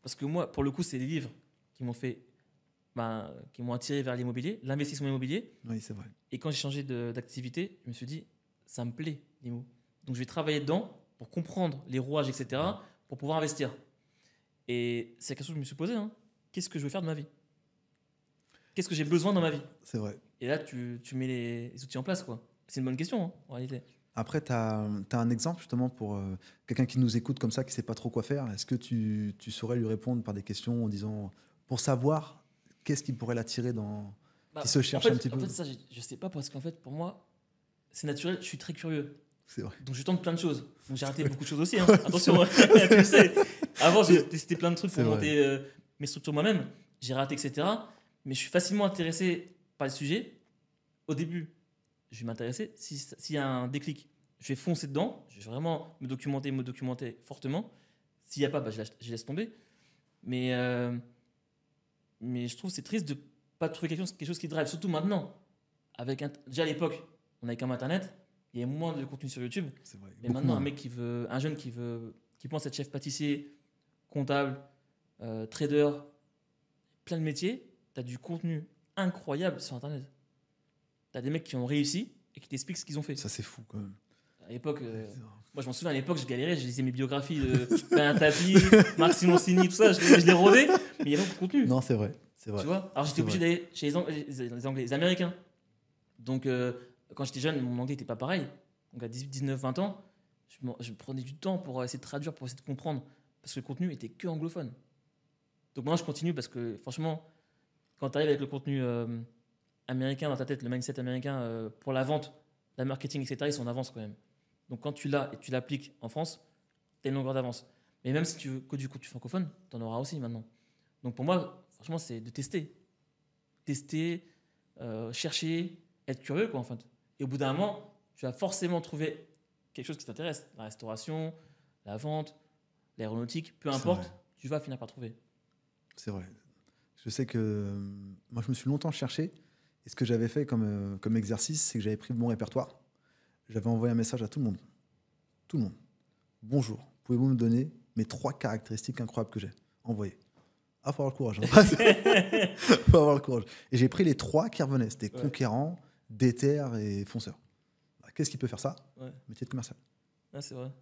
Parce que moi, pour le coup, c'est les livres qui m'ont fait, qui m'ont attiré vers l'immobilier, l'investissement immobilier. Oui, c'est vrai. Et quand j'ai changé d'activité, je me suis dit, ça me plaît, l'immo. Donc je vais travailler dedans pour comprendre les rouages, etc., pour pouvoir investir. Et c'est quelque chose que je me suis posé. Hein. Qu'est-ce que je veux faire de ma vie? Qu'est-ce que j'ai besoin dans ma vie? C'est vrai. Et là, tu mets les outils en place, quoi. C'est une bonne question, hein, en réalité. Après, tu as un exemple justement pour quelqu'un qui nous écoute comme ça, qui ne sait pas trop quoi faire. Est-ce que tu saurais lui répondre par des questions en disant, pour savoir qu'est-ce qui pourrait l'attirer dans. Qui se cherche un petit peu? En fait, ça, je sais pas, parce qu'en fait, pour moi, c'est naturel, je suis très curieux. C'est vrai. Donc je tente plein de choses. Donc j'ai raté beaucoup de choses aussi. Hein. Attention, tu le sais. Avant, j'ai testé plein de trucs pour monter mes structures moi-même. J'ai raté, etc. Mais je suis facilement intéressé par le sujet. Au début, je vais m'intéresser. S'il y a un déclic, je vais foncer dedans. Je vais vraiment me documenter fortement. S'il n'y a pas, je laisse tomber. Mais je trouve que c'est triste de ne pas trouver quelque chose qui drive. Surtout maintenant. Déjà à l'époque, on avait comme Internet. Il y a moins de contenu sur YouTube. C'est vrai. Mais maintenant, un jeune qui pense être chef pâtissier, comptable, trader, plein de métiers, tu as du contenu incroyable sur Internet. Tu as des mecs qui ont réussi et qui t'expliquent ce qu'ils ont fait. Ça, c'est fou quand même. À l'époque, moi je m'en souviens, à l'époque, je galérais, je lisais mes biographies de Ben Tapi, Marc Simoncini, tout ça, je les rodais, mais il y avait beaucoup de contenu. Non, c'est vrai. C'est vrai. Tu vois? Alors j'étais obligé d'aller chez les Anglais, les Américains. Donc quand j'étais jeune, mon anglais n'était pas pareil. Donc à 18, 19, 20 ans, je prenais du temps pour essayer de traduire, pour essayer de comprendre. Parce que le contenu était que anglophone. Donc maintenant je continue parce que franchement, quand tu arrives avec le contenu américain dans ta tête, le mindset américain pour la vente, la marketing, etc., ils sont en avance quand même. Donc quand tu l'as et tu l'appliques en France, tu as une longueur d'avance. Mais même si tu veux que du contenu francophone, tu en auras aussi maintenant. Donc pour moi, franchement, c'est de tester. Tester, chercher, être curieux, quoi, en fait. Et au bout d'un moment, tu vas forcément trouver quelque chose qui t'intéresse. La restauration, la vente, l'aéronautique, peu importe, tu vas finir par trouver. C'est vrai. Je sais que moi, je me suis longtemps cherché. Et ce que j'avais fait comme exercice, c'est que j'avais pris mon répertoire. J'avais envoyé un message à tout le monde. Tout le monde. Bonjour, pouvez-vous me donner mes 3 caractéristiques incroyables que j'ai? Envoyez. Ah, faut avoir le courage. Hein. Faut avoir le courage. Et j'ai pris les 3 qui revenaient. C'était conquérant, déter et fonceur. Qu'est-ce qui peut faire ça? Métier de commercial. Ah, c'est vrai.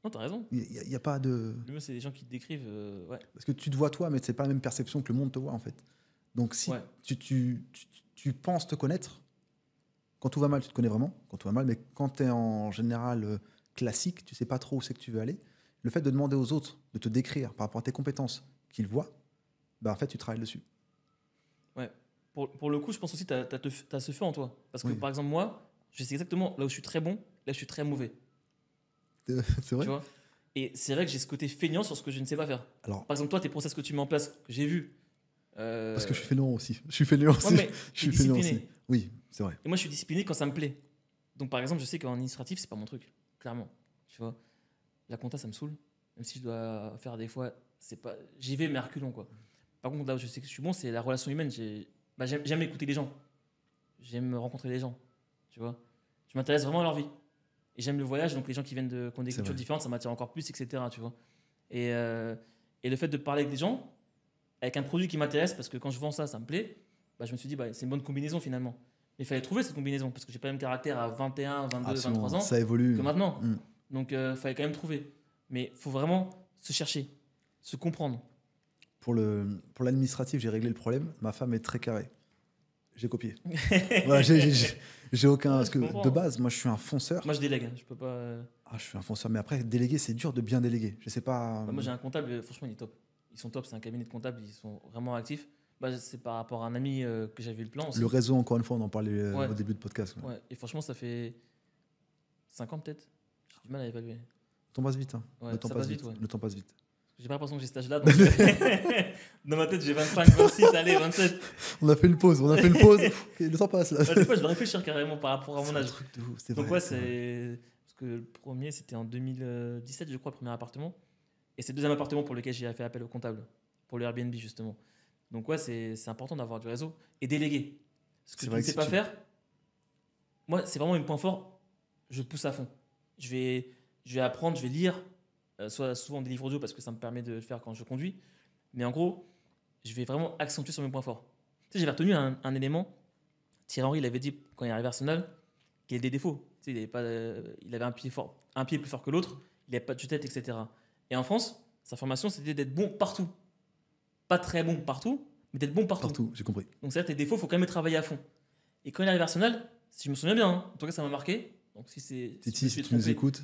Non, t'as raison. Il y a pas de... Le mieux, c'est des gens qui te décrivent. Ouais. Parce que tu te vois toi, mais c'est pas la même perception que le monde te voit en fait. Donc si Ouais. tu penses te connaître, quand tout va mal, tu te connais vraiment, quand tout va mal, mais quand tu es en général classique, tu sais pas trop où c'est que tu veux aller, le fait de demander aux autres de te décrire par rapport à tes compétences qu'ils voient, bah en fait tu travailles dessus. Ouais. Pour le coup, je pense aussi que tu as ce feu en toi. Parce que Oui. par exemple, moi, je sais exactement là où je suis très bon, là où je suis très mauvais. C'est vrai. Tu vois. Et c'est vrai que j'ai ce côté feignant sur ce que je ne sais pas faire. Alors, Par exemple, toi, tes process que tu mets en place, que j'ai vu. parce que je suis fainéant aussi. Je suis fainéant aussi. Ouais, mais Je t'es suis fainéant discipliné. aussi. Oui, c'est vrai. Et moi, je suis discipliné quand ça me plaît. Donc, par exemple, je sais qu'en administratif, c'est pas mon truc, clairement. Tu vois, la compta, ça me saoule. Même si je dois faire des fois, c'est pas. J'y vais, mais à reculons, quoi. Par contre, là où je sais que je suis bon, c'est la relation humaine. J'aime écouter les gens. J'aime rencontrer les gens. Tu vois, je m'intéresse vraiment à leur vie. Et j'aime le voyage, donc les gens qui qui ont des C'est cultures vrai. différentes, ça m'attire encore plus, etc. Tu vois. Et le fait de parler avec des gens, avec un produit qui m'intéresse, parce que quand je vends ça, ça me plaît, bah, je me suis dit, bah, c'est une bonne combinaison finalement. Mais il fallait trouver cette combinaison, parce que j'ai pas le même caractère à 21, 22, Absolument, 23 ans ça évolue. que maintenant. Mm. Donc il fallait quand même trouver. Mais il faut vraiment se chercher, se comprendre. Pour l'administratif, j'ai réglé le problème. Ma femme est très carrée. J'ai copié. Voilà, j'ai aucun. Ouais, Parce je que comprends. de base, moi, je suis un fonceur. Moi je délègue, hein, je peux pas. Ah, je suis un fonceur. Mais après, déléguer, c'est dur de bien déléguer. Je sais pas. Bah, moi j'ai un comptable, franchement il est top. Ils sont top, c'est un cabinet de comptables, ils sont vraiment actifs. Bah, c'est par rapport à un ami que j'avais eu le plan aussi. Le réseau, encore une fois, on en parlait Ouais. au début de podcast. Ouais. Ouais. Et franchement ça fait 5 ans peut-être. J'ai du mal à évaluer. Le temps passe vite. Hein. Ouais, Le temps ça passe passe vite. vite, ouais. Le temps passe vite. J'ai pas l'impression que j'ai cet âge-là. Donc dans ma tête, j'ai 25, 26, allez, 27. On a fait une pause. On a fait une pause. Ok, le temps passe là. Bah, des fois, je dois réfléchir carrément par rapport à mon C'est un âge. truc de ouf. C'est Donc, vrai. ouais, c'est vrai. c'est. Parce que le premier, c'était en 2017, je crois, le premier appartement. Et c'est le deuxième appartement pour lequel j'ai fait appel au comptable. Pour le Airbnb, justement. Donc, ouais, c'est important d'avoir du réseau et déléguer. Ce que C'est tu vrai ne que sais si pas tu- faire, moi, c'est vraiment un point fort. Je pousse à fond. Je vais apprendre, je vais lire, soit souvent des livres audio parce que ça me permet de le faire quand je conduis. Mais en gros, je vais vraiment accentuer sur mes points forts. Tu sais, j'avais retenu un élément. Thierry Henry, il avait dit quand il est arrivé à Arsenal qu'il avait des défauts. Tu sais, il avait un pied plus fort que l'autre, il n'avait pas de tête, etc. Et en France, sa formation, c'était d'être bon partout. Pas très bon partout, mais d'être bon partout. Partout, j'ai compris. Donc, c'est-à-dire que tes défauts, il faut quand même les travailler à fond. Et quand il arrive à Arsenal, si je me souviens bien, hein, en tout cas, ça m'a marqué. Donc, si je Titi, me si suis tu nous trompé, écoutes.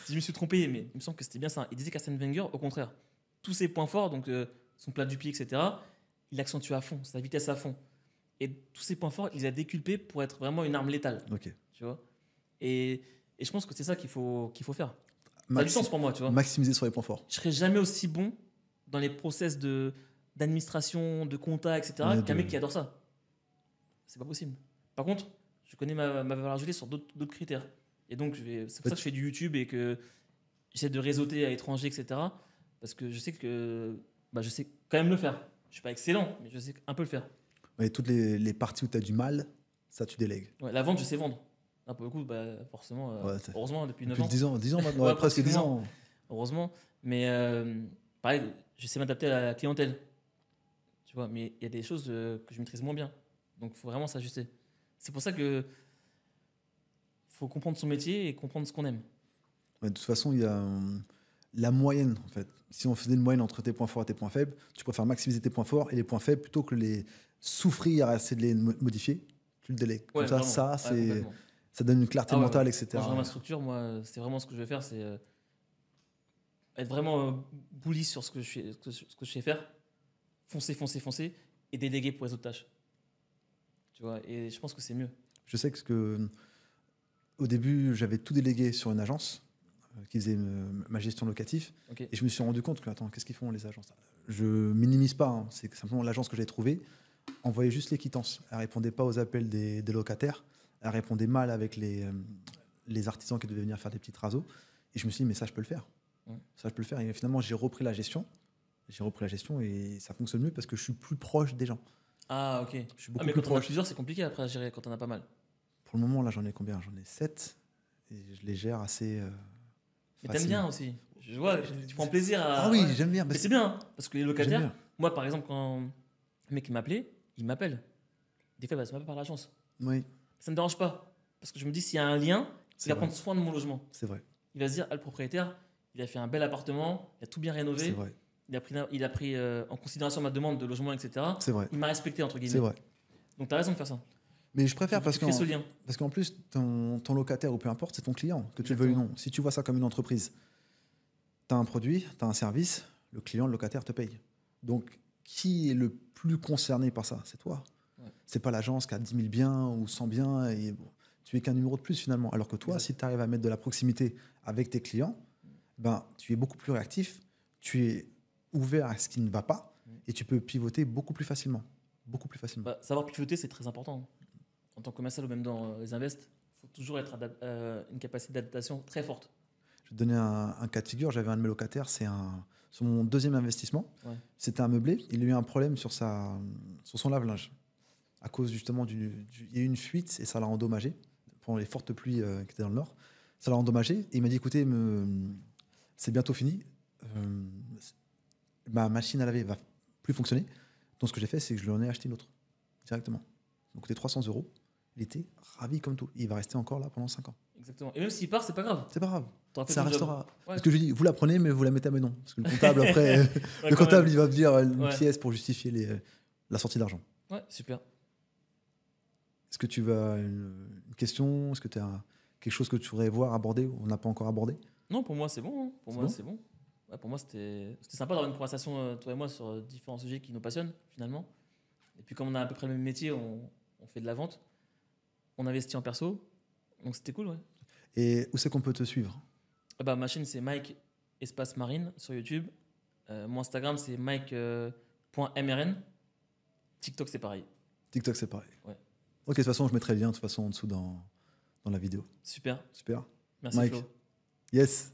si je me suis trompé, mais il me semble que c'était bien ça. Il disait qu'Arsène Wenger, au contraire, tous ses points forts, donc son plat du pied, etc., il l'accentue à fond, sa vitesse à fond. Et tous ces points forts, il les a déculpés pour être vraiment une arme létale. Ok. Tu vois, et je pense que c'est ça qu'il faut faire. Ça a du Maxi- sens pour moi, tu vois. Maximiser sur les points forts. Je serais jamais aussi bon dans les process d'administration, de compta, etc., Ouais, qu'un de- mec qui adore ça. C'est pas possible. Par contre, je connais ma valeur ajoutée sur d'autres critères. Et donc, c'est pour ça que je fais du YouTube et que j'essaie de réseauter à l'étranger, etc. Parce que je sais que je sais quand même le faire. Je suis pas excellent, mais je sais un peu le faire. Et toutes les parties où tu as du mal, ça, tu délègues. Ouais, la vente, je sais vendre. Là, pour le coup, forcément, Ouais, heureusement, depuis 9 Depuis ans. 10 ans maintenant, Ouais, ouais, presque 10 pratiquement. ans. Heureusement. Mais pareil, je sais m'adapter à la clientèle. Tu vois, mais il y a des choses que je maîtrise moins bien. Donc, il faut vraiment s'ajuster. C'est pour ça que faut comprendre son métier et comprendre ce qu'on aime. Ouais, de toute façon, il y a la moyenne, en fait. Si on faisait une moyenne entre tes points forts et tes points faibles, tu préfères maximiser tes points forts et les points faibles plutôt que les souffrir à essayer de les modifier. Tu le délègues. Comme Ouais, ça, vraiment. Ouais, complètement. ça donne une clarté Ah ouais, mentale, ouais. etc. Quand je vois ma structure, moi, c'est vraiment ce que je vais faire, c'est être vraiment bully sur ce que je sais faire, foncer, et déléguer pour les autres tâches. Tu vois, et je pense que c'est mieux. Je sais que au début, j'avais tout délégué sur une agence qui faisait ma gestion locative. Ok. Et je me suis rendu compte que, attends, qu'est-ce qu'ils font les agences? Je minimise pas, hein, c'est simplement l'agence que j'ai trouvée envoyait juste les quittances. Elle répondait pas aux appels des locataires. Elle répondait mal avec les artisans qui devaient venir faire des petits raseaux. Et je me suis dit, mais ça, je peux le faire. Ça, je peux le faire. Et finalement, j'ai repris la gestion. Et ça fonctionne mieux parce que je suis plus proche des gens. Ah, ok. Je suis beaucoup Mais plus quand on a proche. plusieurs, c'est compliqué après à gérer quand on a pas mal. Pour le moment, là, j'en ai combien? J'en ai 7. Et je les gère assez Mais t'aimes facile. bien aussi. Je vois, tu prends plaisir à. Ah oui, ouais. j'aime bien. Mais c'est bien, hein, parce que les J'aime locataires, bien. moi par exemple, quand un mec m'appelait, il m'appelle. Des fois, ça m'appelle par l'agence. Oui, Ça me dérange pas. Parce que je me dis, s'il y a un lien, il c'est va vrai. prendre soin de mon logement. C'est vrai. il va se dire, ah, le propriétaire, il a fait un bel appartement, il a tout bien C'est rénové, vrai. il a pris en considération ma demande de logement, etc. C'est vrai. Il m'a respecté, entre C'est guillemets. vrai. Donc, tu as raison de faire ça. Mais je préfère Tu crées ce lien. parce qu'en plus, ton locataire ou peu importe, c'est ton client, que tu le veuilles ou non. Si tu vois ça comme une entreprise, tu as un produit, tu as un service, le client, le locataire te paye. Donc, qui est le plus concerné par ça? C'est toi. Ouais. C'est pas l'agence qui a 10 000 biens ou 100 biens et bon, tu es qu'un numéro de plus finalement. Alors que toi, Exact. si tu arrives à mettre de la proximité avec tes clients, ben, tu es beaucoup plus réactif, tu es ouvert à ce qui ne va pas et tu peux pivoter beaucoup plus facilement. Beaucoup plus facilement. Bah, savoir pivoter, c'est très important. En tant que commercial ou même dans les invests, il faut toujours être une capacité d'adaptation très forte. Je vais te donner un cas de figure. J'avais un de mes locataires, sur mon deuxième investissement. Ouais. C'était un meublé. Il a eu un problème sur son lave-linge. À cause justement il y a eu une fuite et ça l'a endommagé pendant les fortes pluies qui étaient dans le nord. Ça l'a endommagé et il m'a dit écoutez, c'est bientôt fini. Ma machine à laver va plus fonctionner. Donc ce que j'ai fait, c'est que je lui en ai acheté une autre directement. Donc coûtait 300 €. Il était ravi comme tout. Il va rester encore là pendant 5 ans. Exactement. Et même s'il part, c'est pas grave. C'est pas grave. T'auras fait Ça ton job. restera. Ouais. Parce que je lui dis, vous la prenez, mais vous la mettez à mes noms. Parce que le comptable, après, Ouais, le quand comptable, même. il va me dire une Ouais. pièce pour justifier la sortie d'argent. Ouais, super. Est-ce que tu as une question? Est-ce que tu as quelque chose que tu voudrais voir, aborder, ou on n'a pas encore abordé? Non, pour moi, c'est bon. Hein. Pour C'est moi, bon c'est bon. Ouais, pour moi, c'était sympa d'avoir une conversation, toi et moi, sur différents sujets qui nous passionnent, finalement. Et puis, comme on a à peu près le même métier, on fait de la vente. On investit en perso. Donc, c'était cool, ouais. Et où c'est qu'on peut te suivre? Ah bah, ma chaîne, c'est Mike Espace Marine sur YouTube. Mon Instagram, c'est mike.mrn. TikTok, c'est pareil. TikTok, c'est pareil. Ouais. Ok, de toute façon, je mettrai le lien de toute façon en dessous dans la vidéo. Super. Super. Merci, Mike. Flo. Yes.